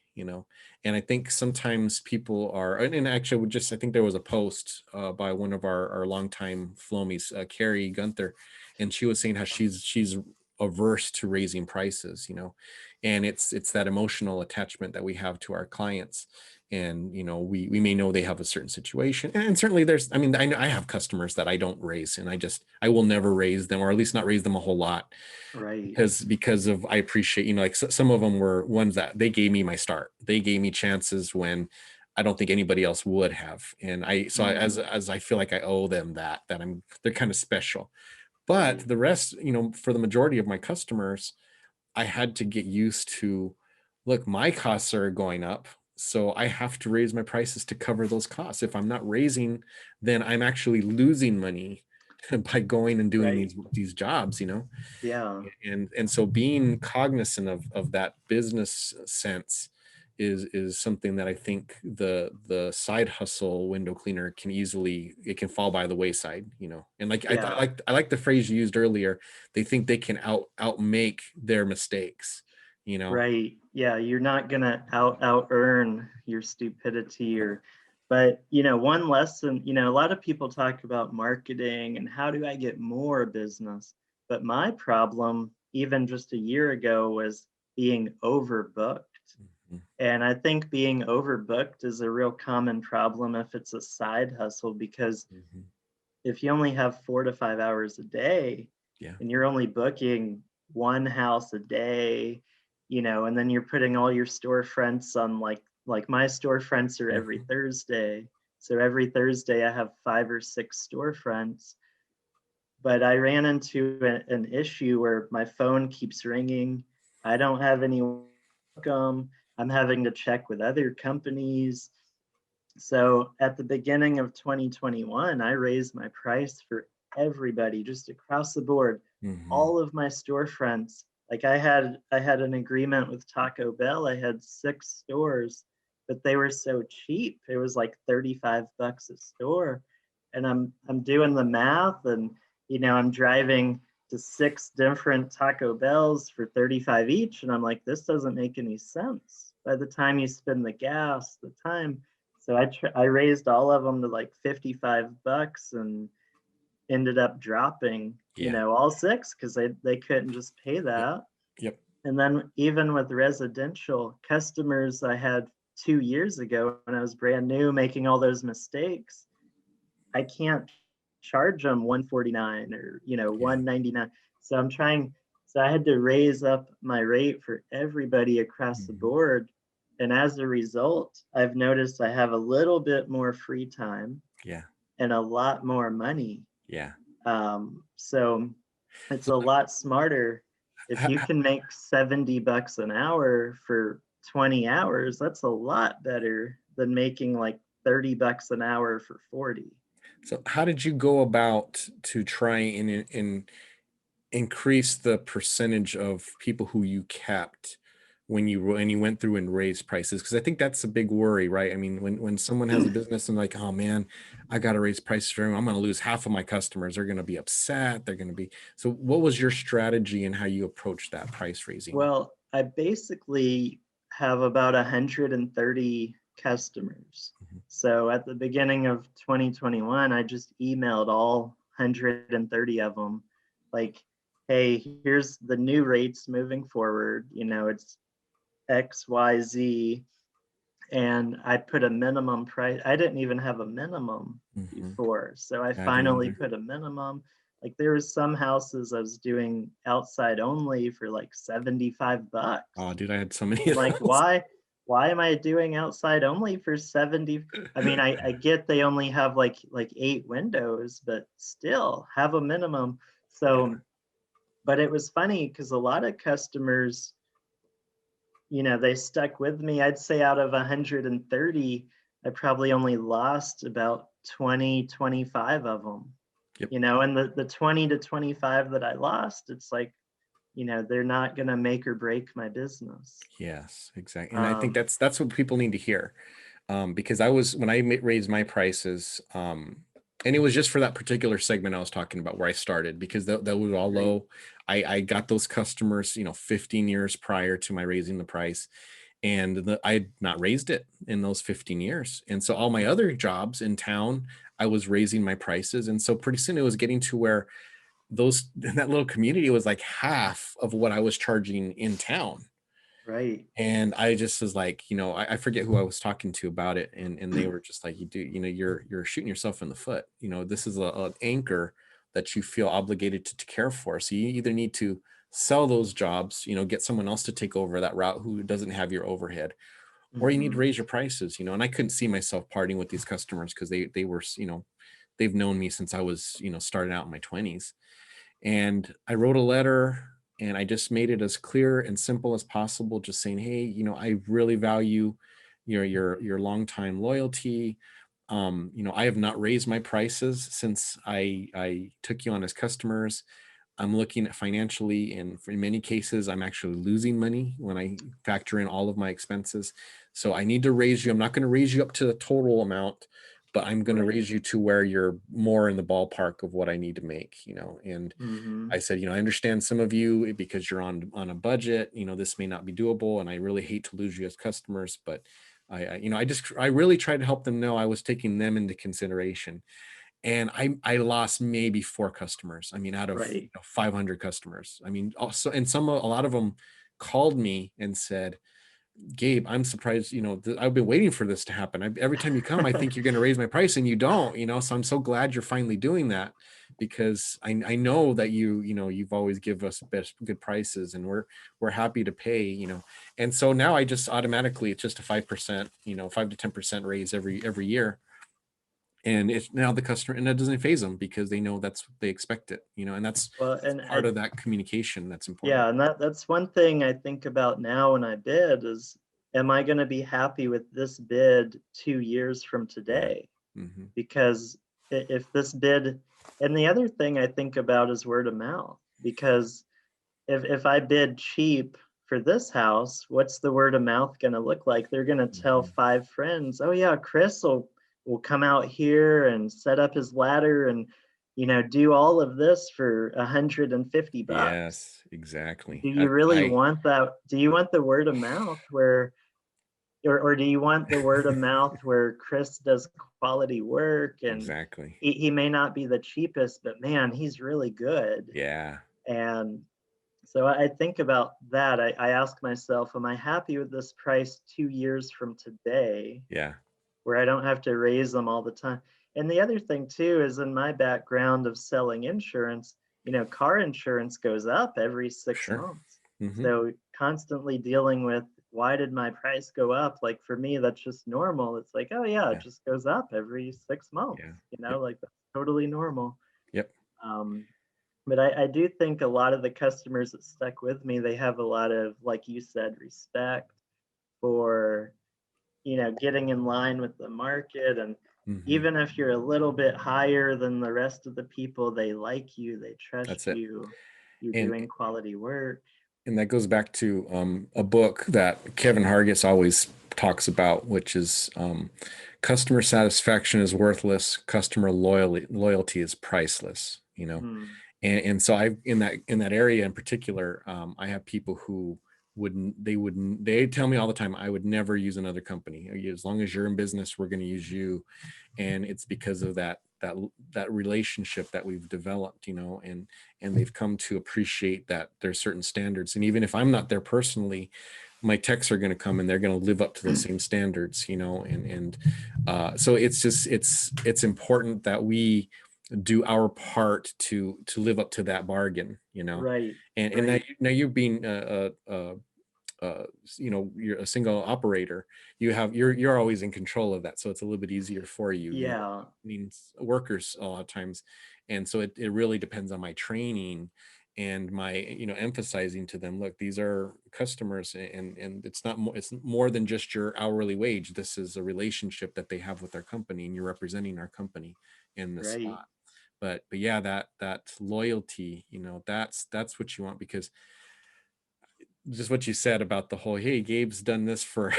Speaker 1: And I think sometimes people are, and actually I think there was a post by one of our longtime flomies, Carrie Gunther, and she was saying how she's averse to raising prices. And it's that emotional attachment that we have to our clients. And we may know they have a certain situation, and certainly there's, I mean, I have customers that I don't raise, and I will never raise them, or at least not raise them a whole lot,
Speaker 2: Right.
Speaker 1: because of, I appreciate, like, some of them were ones that they gave me my start. They gave me chances when I don't think anybody else would have. And
Speaker 2: Hmm.
Speaker 1: as I feel like I owe them that they're kind of special. But
Speaker 2: Right.
Speaker 1: the rest, for the majority of my customers, I had to get used to, look, my costs are going up, so I have to raise my prices to cover those costs. If I'm not raising, then I'm actually losing money by going and doing
Speaker 2: Right.
Speaker 1: these jobs.
Speaker 2: Yeah.
Speaker 1: And so being cognizant of that business sense is something that I think the side hustle window cleaner it can fall by the wayside. And like
Speaker 2: Yeah.
Speaker 1: I like the phrase you used earlier. They think they can outmake their mistakes.
Speaker 2: Right. Yeah, you're not gonna out earn your stupidity or but one lesson, a lot of people talk about marketing and how do I get more business? But my problem, even just a year ago, was being overbooked.
Speaker 1: Mhm.
Speaker 2: And I think being overbooked is a real common problem if it's a side hustle because
Speaker 1: Mhm.
Speaker 2: if you only have 4 to 5 hours a day
Speaker 1: Yeah.
Speaker 2: and you're only booking one house a day, and then you're putting all your storefronts on like my storefronts are every
Speaker 1: Mhm.
Speaker 2: Thursday. So every Thursday I have 5 or 6 storefronts. But I ran into an issue where my phone keeps ringing. I don't have any income. I'm having to check with other companies. So at the beginning of 2021, I raised my price for everybody just across the board.
Speaker 1: Mhm.
Speaker 2: All of my storefronts, like I had an agreement with Taco Bell. I had 6 stores, but they were so cheap. It was like 35 bucks a store. And I'm doing the math and I'm driving to 6 different Taco Bells for 35 each and I'm like this doesn't make any sense. By the time you spend the gas, the time, so I raised all of them to like 55 bucks and ended up dropping,
Speaker 1: Yeah.
Speaker 2: all 6 because they couldn't just pay
Speaker 1: Yep.
Speaker 2: that.
Speaker 1: Yep.
Speaker 2: And then even with residential customers I had 2 years ago when I was brand new making all those mistakes, I can't charge them 149 or
Speaker 1: Yeah.
Speaker 2: 199. So I'm trying. So I had to raise up my rate for everybody across the
Speaker 1: Mhm.
Speaker 2: board, and as a result, I've noticed I have a little bit more free time
Speaker 1: Yeah.
Speaker 2: and a lot more money.
Speaker 1: Yeah.
Speaker 2: So it's
Speaker 1: So
Speaker 2: a lot smarter if
Speaker 1: ha-
Speaker 2: you
Speaker 1: ha-
Speaker 2: can make 70 bucks an hour for 20 hours, that's a lot better than making like 30 bucks an hour for 40.
Speaker 1: So how did you go about to try and increase the percentage of people who you kept when you went through and raised prices? Because I think that's a big worry, right? I mean, when someone has a business and like, oh man, I got to raise prices for them, I'm going to lose half of my customers. They're going to be upset. They're going to be. So, what was your strategy and how you approached that price raising?
Speaker 2: Well, I basically have about 130 customers.
Speaker 1: Mhm.
Speaker 2: So at the beginning of 2021, I just emailed all 130 of them, like, hey, here's the new rates moving forward. It's XYZ. And I put a minimum price. I didn't even have a minimum
Speaker 1: Mhm.
Speaker 2: before. So I
Speaker 1: I didn't
Speaker 2: finally
Speaker 1: either.
Speaker 2: put a minimum. Like there was some houses I was doing outside only for like 75 bucks.
Speaker 1: Oh, dude, I had so many
Speaker 2: I'm
Speaker 1: of
Speaker 2: like,
Speaker 1: those.
Speaker 2: why am I doing outside only for 70? I mean, I get they only have like 8 windows, but still have a minimum.
Speaker 1: Yeah.
Speaker 2: So, but it was funny because a lot of customers, they stuck with me. I'd say out of 130, I probably only lost about 20, 25 of them.
Speaker 1: Yep.
Speaker 2: And the 20 to 25 that I lost, it's like, they're not going to make or break my business.
Speaker 1: Yes, exactly. And I think
Speaker 2: Um,
Speaker 1: that's what people need to hear. Because when I raised my prices, and it was just for that particular segment I was talking about where I started, because that was all
Speaker 2: right,
Speaker 1: low. I got those customers, 15 years prior to my raising the price, and I had not raised it in those 15 years. And so all my other jobs in town, I was raising my prices. And so pretty soon it was getting to where that little community was like half of what I was charging in town.
Speaker 2: right.
Speaker 1: And I just was like, I forget who I was talking to about it, and they were just like, you're shooting yourself in the foot. This is an anchor that you feel obligated to care for. So you either need to sell those jobs, get someone else to take over that route who doesn't have your overhead, or you need to
Speaker 2: Hmm.
Speaker 1: raise your prices. And I couldn't see myself parting with these customers because they were, they've known me since I was, starting out in my 20s. And I wrote a letter and I just made it as clear and simple as possible, just saying, hey, I really value your longtime loyalty. I have not raised my prices since I took you on as customers. I'm looking at financially, and for many cases, I'm actually losing money when I factor in all of my expenses. So I need to raise you. I'm not going to raise you up to the total amount, but I'm going to
Speaker 2: Right.
Speaker 1: raise you to where you're more in the ballpark of what I need to make, and
Speaker 2: Hmm.
Speaker 1: I said, I understand some of you because you're on a budget, this may not be doable, and I really hate to lose you as customers, but I really tried to help them know I was taking them into consideration. And I lost maybe 4 customers. I mean, out of
Speaker 2: Right.
Speaker 1: 500 customers. I mean, also, and a lot of them called me and said, Gabe, I'm surprised, I've been waiting for this to happen. Every time you come, I think you're going to raise my price and you don't, so I'm so glad you're finally doing that, because I know that you've always give us good prices, and we're happy to pay, and so now I just automatically, it's just a 5%, 5 to 10% raise every year. And it's now the customer, and that doesn't phase them because they know they expect it, and that's
Speaker 2: Well, and
Speaker 1: part of that communication that's important.
Speaker 2: yeah, and that's one thing I think about now when I bid is, am I going to be happy with this bid 2 years from
Speaker 1: Yeah.
Speaker 2: today?
Speaker 1: Hmm.
Speaker 2: Because if this bid, and the other thing I think about is word of mouth, because if I bid cheap for this house, what's the word of mouth going to look like? They're going to tell
Speaker 1: Hmm.
Speaker 2: 5 friends, oh yeah, Chris will come out here and set up his ladder and do all of this for 150 bucks.
Speaker 1: Yes, exactly.
Speaker 2: Do you really
Speaker 1: I
Speaker 2: want that? Do you want the word of mouth where, or do you want the word of mouth where Chris does quality work and
Speaker 1: exactly.
Speaker 2: he may not be the cheapest, but man, he's really good.
Speaker 1: Yeah.
Speaker 2: And so I think about that. I ask myself, am I happy with this price 2 years from today,
Speaker 1: Yeah.
Speaker 2: where I don't have to raise them all the time? And the other thing too is, in my background of selling insurance, car insurance goes up every six
Speaker 1: Sure.
Speaker 2: months.
Speaker 1: Hmm.
Speaker 2: So constantly dealing with, why did my price go up? Like for me, that's just normal. It's like, oh yeah, it
Speaker 1: Yeah.
Speaker 2: just goes up every 6 months,
Speaker 1: Yeah. Yep.
Speaker 2: like that's totally normal.
Speaker 1: Yep.
Speaker 2: Um, but I do think a lot of the customers that stuck with me, they have a lot of, like you said, respect. for, getting in line with the market. And
Speaker 1: Hmm.
Speaker 2: even if you're a little bit higher than the rest of the people, they like you, they trust
Speaker 1: That's it.
Speaker 2: you, you're
Speaker 1: And
Speaker 2: doing quality work.
Speaker 1: and that goes back to a book that Kevin Hargis always talks about, which is customer satisfaction is worthless, customer loyalty is priceless.
Speaker 2: Hmm.
Speaker 1: And so I in that area in particular, I have people who they tell me all the time, I would never use another company. As long as you're in business, we're going to use you. And it's because of that relationship that we've developed, and they've come to appreciate that there's certain standards. And even if I'm not there personally, my techs are going to come and they're going to live up to those same standards, so it's important that we do our part to live up to that bargain,
Speaker 2: Right,
Speaker 1: and
Speaker 2: right.
Speaker 1: now you being you're a single operator, you're always in control of that, so it's a little bit easier for you,
Speaker 2: Yeah,
Speaker 1: means workers a lot of times. And so it really depends on my training and my emphasizing to them, look, these are customers, and it's more than just your hourly wage. This is a relationship that they have with our company, and you're representing our company in this
Speaker 2: right.
Speaker 1: spot. But yeah, that loyalty, that's what you want, because just what you said about the whole, hey, Gabe's done this for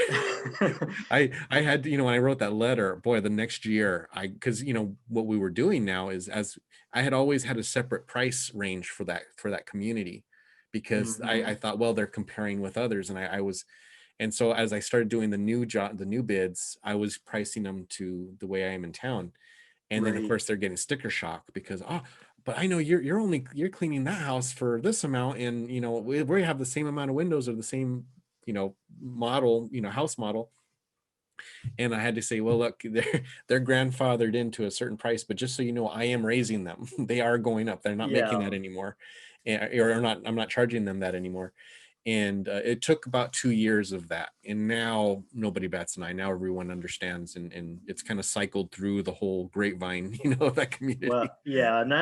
Speaker 1: I had, when I wrote that letter, boy, the next year, because what we were doing now is, as I had always had a separate price range for that community, because I
Speaker 2: Hmm.
Speaker 1: thought, well, they're comparing with others, and I was, and so as I started doing the new bids, I was pricing them to the way I am in town. And then of
Speaker 2: Right.
Speaker 1: course they're getting sticker shock, because, but I know you're cleaning that house for this amount, and we have the same amount of windows, or the same model, house model. And I had to say, well, look, they're grandfathered into a certain price, but just so you know, I am raising them. They are going up. They're not making
Speaker 2: Yeah.
Speaker 1: that anymore, or not. I'm not charging them that anymore. And it took about 2 years of that, and now nobody bats an eye. Now everyone understands, and it's kind of cycled through the whole grapevine, of that community.
Speaker 2: Well, yeah, and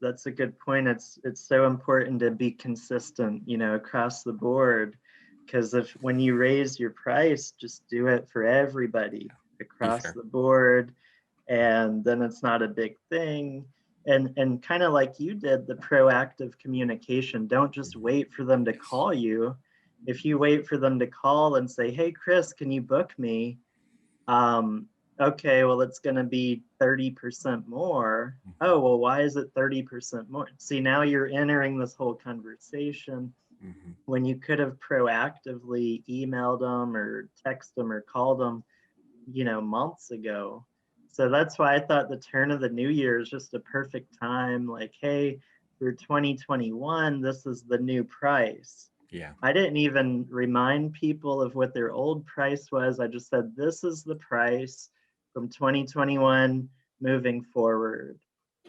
Speaker 2: that's a good point. It's so important to be consistent, across the board, because if when you raise your price, just do it for everybody
Speaker 1: Be
Speaker 2: across
Speaker 1: fair.
Speaker 2: the board, and then it's not a big thing. And kind of like you did, the proactive communication. Don't just
Speaker 1: Mhm.
Speaker 2: wait for them to
Speaker 1: Yes.
Speaker 2: call you. If you wait for them to call and say, "Hey, Chris, can you book me?" Um, okay, well, it's going to be 30% more.
Speaker 1: Mhm.
Speaker 2: Oh, well, why is it 30% more? See, now you're entering this whole conversation
Speaker 1: Mhm.
Speaker 2: when you could have proactively emailed them or text them or called them, months ago. So that's why I thought the turn of the new year is just a perfect time. Like, hey, for 2021, this is the new price.
Speaker 1: Yeah.
Speaker 2: I didn't even remind people of what their old price was. I just said, this is the price from 2021 moving forward.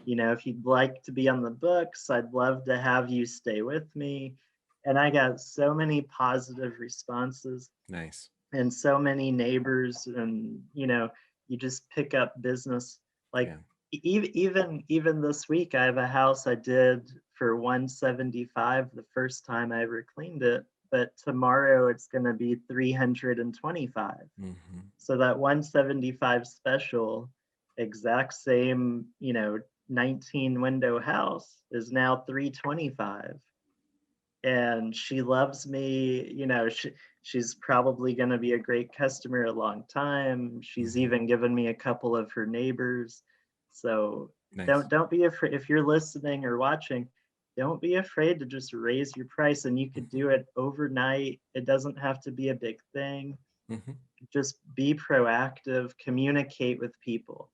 Speaker 2: If you'd like to be on the books, I'd love to have you stay with me. And I got so many positive responses
Speaker 1: Nice.
Speaker 2: and so many neighbors, and you just pick up business. Like
Speaker 1: Yeah.
Speaker 2: even this week, I have a house I did for 175 the first time I ever cleaned it, but tomorrow it's going to be 325.
Speaker 1: Hmm.
Speaker 2: So that 175 special, exact same 19 window house, is now 325. And she loves me. She's probably going to be a great customer a long time. She's
Speaker 1: Hmm.
Speaker 2: even given me a couple of her neighbors. So don't
Speaker 1: Nice.
Speaker 2: don't be afraid. If you're listening or watching, don't be afraid to just raise your price, and you could
Speaker 1: Hmm.
Speaker 2: do it overnight. It doesn't have to be a big thing.
Speaker 1: Hmm.
Speaker 2: Just be proactive, communicate with people.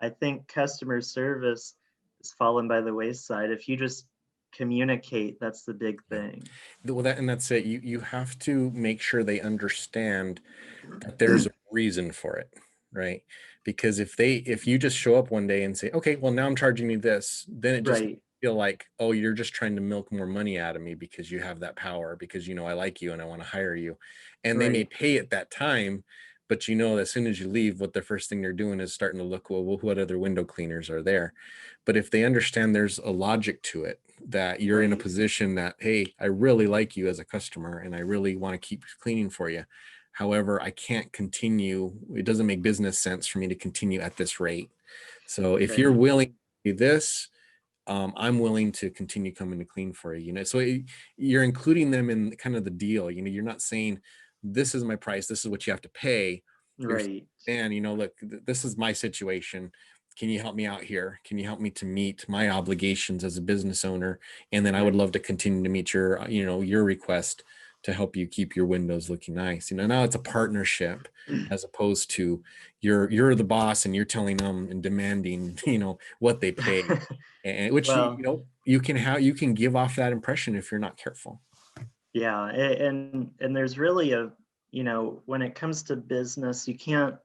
Speaker 2: I think customer service has fallen by the wayside. If you just communicate, that's the big
Speaker 1: Yeah.
Speaker 2: thing.
Speaker 1: Well, that's it. You have to make sure they understand that there's a reason for it, right? Because if you just show up one day and say, okay, well, now I'm charging you this, then it just
Speaker 2: Right,
Speaker 1: feel like, oh, you're just trying to milk more money out of me because you have that power, because I like you and I want to hire you. And they may
Speaker 2: right,
Speaker 1: pay at that time, but as soon as you leave, what the first thing they're doing is starting to look, well, what other window cleaners are there? But if they understand there's a logic to it, that you're in a
Speaker 2: right.
Speaker 1: position that, hey, I really like you as a customer and I really want to keep cleaning for you, However, I can't continue. It doesn't make business sense for me to continue at this rate. So if you're
Speaker 2: Right.
Speaker 1: willing to do this, I'm willing to continue coming to clean for you. So you're including them in kind of the deal. You're not saying this is my price, this is what you have to pay. You're
Speaker 2: Right.
Speaker 1: saying, look, this is my situation. Can you help me out here? Can you help me to meet my obligations as a business owner? And then I would
Speaker 2: Right.
Speaker 1: love to continue to meet your request to help you keep your windows looking nice. Now it's a partnership as opposed to you're the boss and you're telling them and demanding, what they pay. And which
Speaker 2: Well,
Speaker 1: you can give off that impression if you're not careful.
Speaker 2: yeah, and there's really when it comes to business, you can't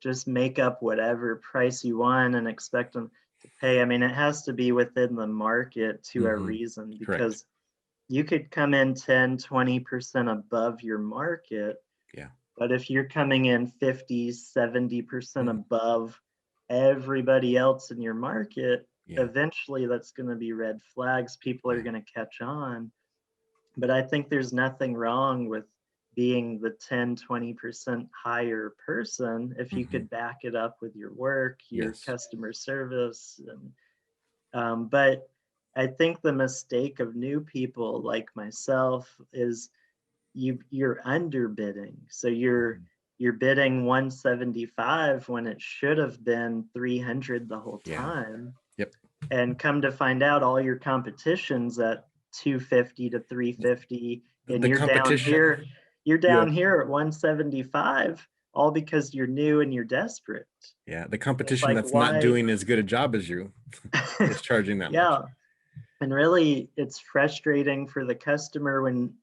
Speaker 2: just make up whatever price you want and expect them to pay. I mean, it has to be within the market to a
Speaker 1: Hmm.
Speaker 2: reason,
Speaker 1: Correct.
Speaker 2: because you could come in 10, 20% above your market,
Speaker 1: Yeah.
Speaker 2: but if you're coming in 50, 70%
Speaker 1: Mhm.
Speaker 2: above everybody else in your market,
Speaker 1: Yeah.
Speaker 2: eventually that's going to be red flags. People are
Speaker 1: Yeah.
Speaker 2: going to catch on. But I think there's nothing wrong with being the 10, 20% higher person if you
Speaker 1: Hmm.
Speaker 2: could back it up with your work, your
Speaker 1: Yes.
Speaker 2: customer service. But I think the mistake of new people like myself is you're underbidding. So
Speaker 1: Mhm.
Speaker 2: you're bidding 175 when it should have been 300 the whole
Speaker 1: Yeah.
Speaker 2: time.
Speaker 1: Yep.
Speaker 2: And come to find out all your competition's at 250 to 350, and
Speaker 1: The competition.
Speaker 2: you're
Speaker 1: Yeah.
Speaker 2: down here at 175, all because you're new and you're desperate.
Speaker 1: Yeah. The
Speaker 2: It's
Speaker 1: competition
Speaker 2: like,
Speaker 1: that's not
Speaker 2: why?
Speaker 1: doing as good a job as you is charging that much.
Speaker 2: Yeah. And really, it's frustrating for the customer when,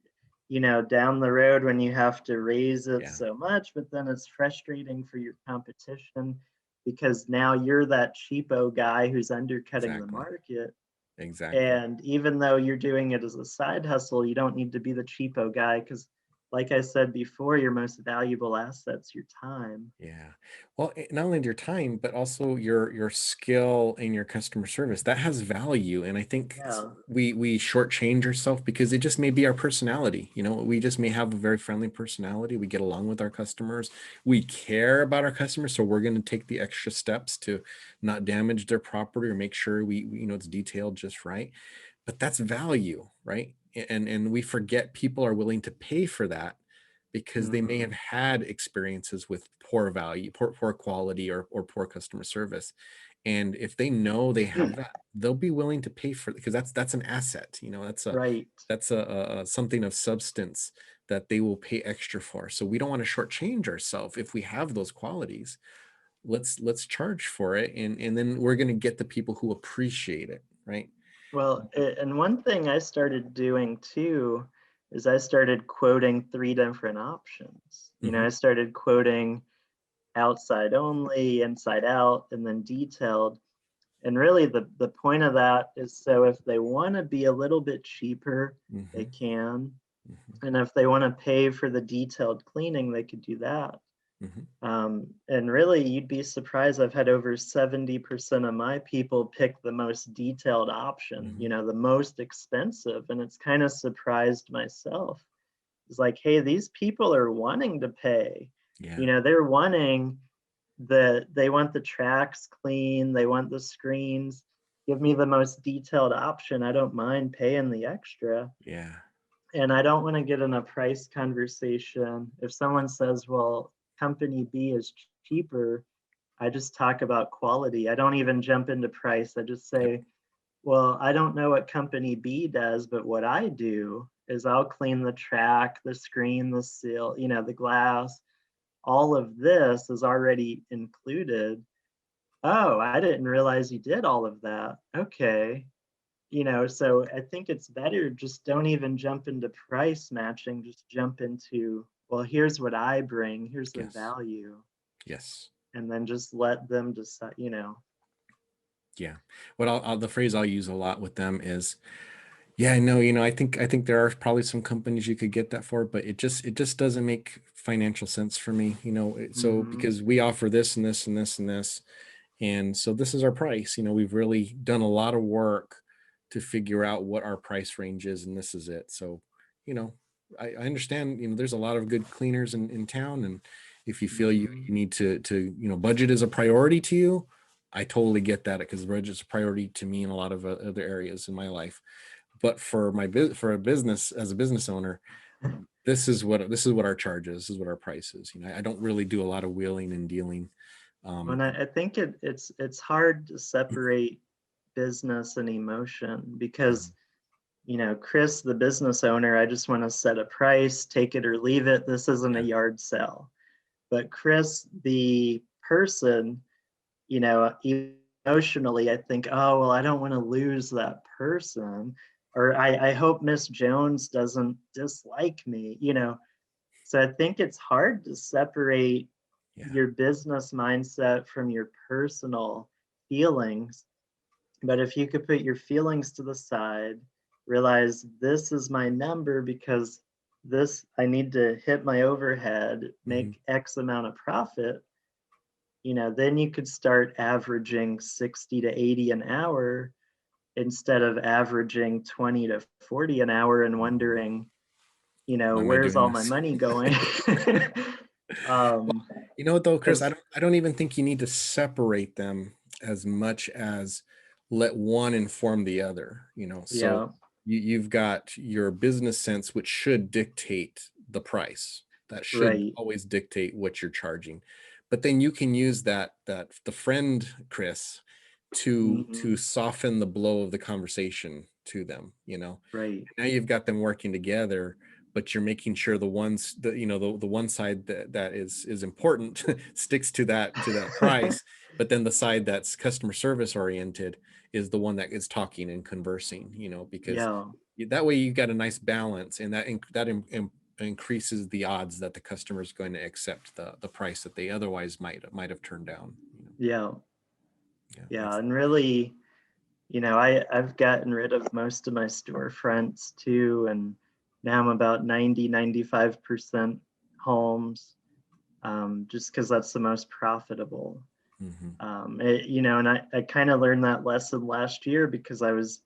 Speaker 2: down the road when you have to raise it
Speaker 1: Yeah.
Speaker 2: so much, but then it's frustrating for your competition because now you're that cheapo guy who's undercutting the
Speaker 1: Exactly.
Speaker 2: market.
Speaker 1: Exactly.
Speaker 2: And even though you're doing it as a side hustle, you don't need to be the cheapo guy because, like I said before, your most valuable asset's your time.
Speaker 1: Yeah. Well, not only your time, but also your skill and your customer service that has value. And I think
Speaker 2: Yeah.
Speaker 1: we shortchange ourselves because it just may be our personality. We just may have a very friendly personality. We get along with our customers. We care about our customers, so we're going to take the extra steps to not damage their property or make sure we it's detailed just right. But that's value, right? And we forget people are willing to pay for that because they may have
Speaker 2: Hmm.
Speaker 1: had experiences with poor value, poor quality, or poor customer service. And if they know they have that, they'll be willing to pay for it because that's an asset.
Speaker 2: Right.
Speaker 1: That's a something of substance that they will pay extra for. So we don't want to shortchange ourselves if we have those qualities. Let's charge for it, and then we're going to get the people who appreciate it, right?
Speaker 2: Well, and one thing I started doing too is I started quoting three different options.
Speaker 1: Hmm.
Speaker 2: I started quoting outside only, inside out, and then detailed. And really, the point of that is so if they want to be a little bit cheaper, they
Speaker 1: Hmm.
Speaker 2: can.
Speaker 1: Hmm.
Speaker 2: And if they want to pay for the detailed cleaning, they could do that.
Speaker 1: Hmm.
Speaker 2: And really, you'd be surprised. I've had over 70% of my people pick the most detailed option,
Speaker 1: Hmm.
Speaker 2: the most expensive. And it's kind of surprised myself. It's like, hey, these people are wanting to pay.
Speaker 1: Yeah.
Speaker 2: They're wanting they want the tracks clean, they want the screens. Give me the most detailed option. I don't mind paying the extra.
Speaker 1: Yeah.
Speaker 2: And I don't want to get in a price conversation. If someone says, well, company B is cheaper, I just talk about quality. I don't even jump into price. I just
Speaker 1: Yep.
Speaker 2: say, well, I don't know what company B does, but what I do is I'll clean the track, the screen, the seal, the glass. All of this is already included. Oh, I didn't realize you did all of that. Okay. So I think it's better just don't even jump into price matching, just jump into, well, here's what I bring, here's the
Speaker 1: Yes.
Speaker 2: value,
Speaker 1: Yes.
Speaker 2: and then just let them decide.
Speaker 1: Yeah. The phrase I'll use a lot with them is, yeah, no, I think there are probably some companies you could get that for, but it just doesn't make financial sense for me, so
Speaker 2: Hmm.
Speaker 1: because we offer this and this and this and this, and so this is our price. We've really done a lot of work to figure out what our price range is, and this is it. So, you know, I understand, there's a lot of good cleaners in town, and if you feel you
Speaker 2: Mhm.
Speaker 1: need to, budget is a priority to you, I totally get that, because budget is a priority to me in a lot of other areas in my life. But for a business, as a business owner, this is what our charge is. This is what our price is. I don't really do a lot of wheeling and dealing.
Speaker 2: And I think it's hard to separate business and emotion because, Chris, the business owner, I just want to set a price, take it or leave it. This isn't a
Speaker 1: Yeah.
Speaker 2: yard sale. But Chris, the person, you know, emotionally, I think, oh, well, I don't want to lose that person. Or I hope Miss Jones doesn't dislike me. So I think it's hard to separate
Speaker 1: Yeah.
Speaker 2: your business mindset from your personal feelings. But if you could put your feelings to the side, realize this is my number because this I need to hit my overhead,
Speaker 1: Hmm.
Speaker 2: make X amount of profit, then you could start averaging 60 to 80 an hour instead of averaging 20 to 40 an hour and wondering,
Speaker 1: Why am I
Speaker 2: where's
Speaker 1: doing
Speaker 2: all my
Speaker 1: this?
Speaker 2: money going? um,
Speaker 1: You know what though, Chris? I
Speaker 2: because
Speaker 1: don't I don't even think you need to separate them as much as let one inform the other, So
Speaker 2: yeah,
Speaker 1: you've got your business sense, which should dictate the price. That should
Speaker 2: right.
Speaker 1: always dictate what you're charging. But then you can use that the friend Chris to
Speaker 2: Hmm.
Speaker 1: soften the blow of the conversation to them.
Speaker 2: Right.
Speaker 1: Now you've got them working together, but you're making sure the one side that is important sticks to that price, but then the side that's customer service oriented is the one that is talking and conversing, because
Speaker 2: Yeah.
Speaker 1: that way you've got a nice balance, and increases the odds that the customer is going to accept the price that they otherwise might have turned down.
Speaker 2: Yeah.
Speaker 1: Yeah,
Speaker 2: Yeah.
Speaker 1: that's
Speaker 2: And really, I've gotten rid of most of my storefronts too. And now I'm about 95% homes, just because that's the most profitable.
Speaker 1: hmm
Speaker 2: And I kind of learned that lesson last year because I was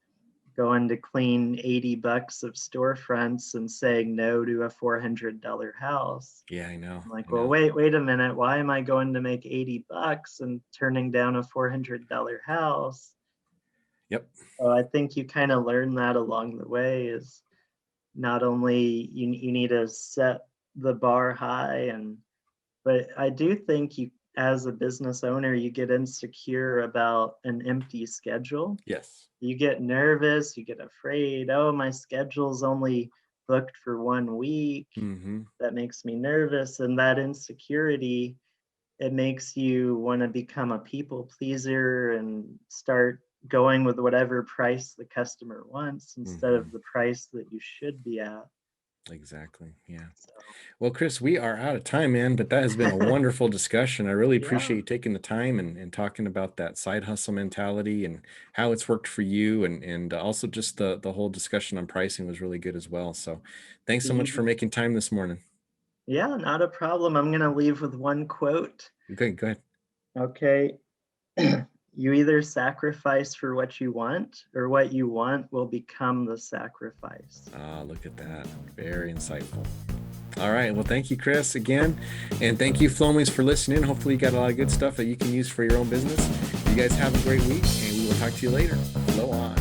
Speaker 2: going to clean 80 bucks of storefronts and saying no to a $400 house.
Speaker 1: yeah, I know,
Speaker 2: I'm like,
Speaker 1: I
Speaker 2: well,
Speaker 1: know.
Speaker 2: wait a minute. Why am I going to make 80 bucks and turning down a $400 house?
Speaker 1: Yep.
Speaker 2: So I think you kind of learn that along the way is not only you need to set the bar high but I do think you as a business owner you get insecure about an empty schedule.
Speaker 1: Yes.
Speaker 2: You get nervous, you get afraid, oh my schedule's only booked for 1 week.
Speaker 1: hmm
Speaker 2: That makes me nervous, and that insecurity, it makes you want to become a people pleaser and start going with whatever price the customer wants instead of
Speaker 1: hmm
Speaker 2: the price that you should be at.
Speaker 1: Exactly. Yeah.
Speaker 2: So,
Speaker 1: Well, Chris, we are out of time, man, but that has been a wonderful discussion. I really
Speaker 2: yeah,
Speaker 1: appreciate you taking the time and talking about that side hustle mentality and how it's worked for you. And also just the whole discussion on pricing was really good as well. So thanks so much for
Speaker 2: you,
Speaker 1: making time this morning.
Speaker 2: yeah, not a problem. I'm going to leave with one quote.
Speaker 1: Okay, go ahead.
Speaker 2: Okay. You either sacrifice for what you want, or what you want will become the sacrifice.
Speaker 1: Ah, look at that. Very insightful. All right. Well, thank you, Chris, again. And thank you, Flomies, for listening. Hopefully, you got a lot of good stuff that you can use for your own business. You guys have a great week, and we will talk to you later. Flow on.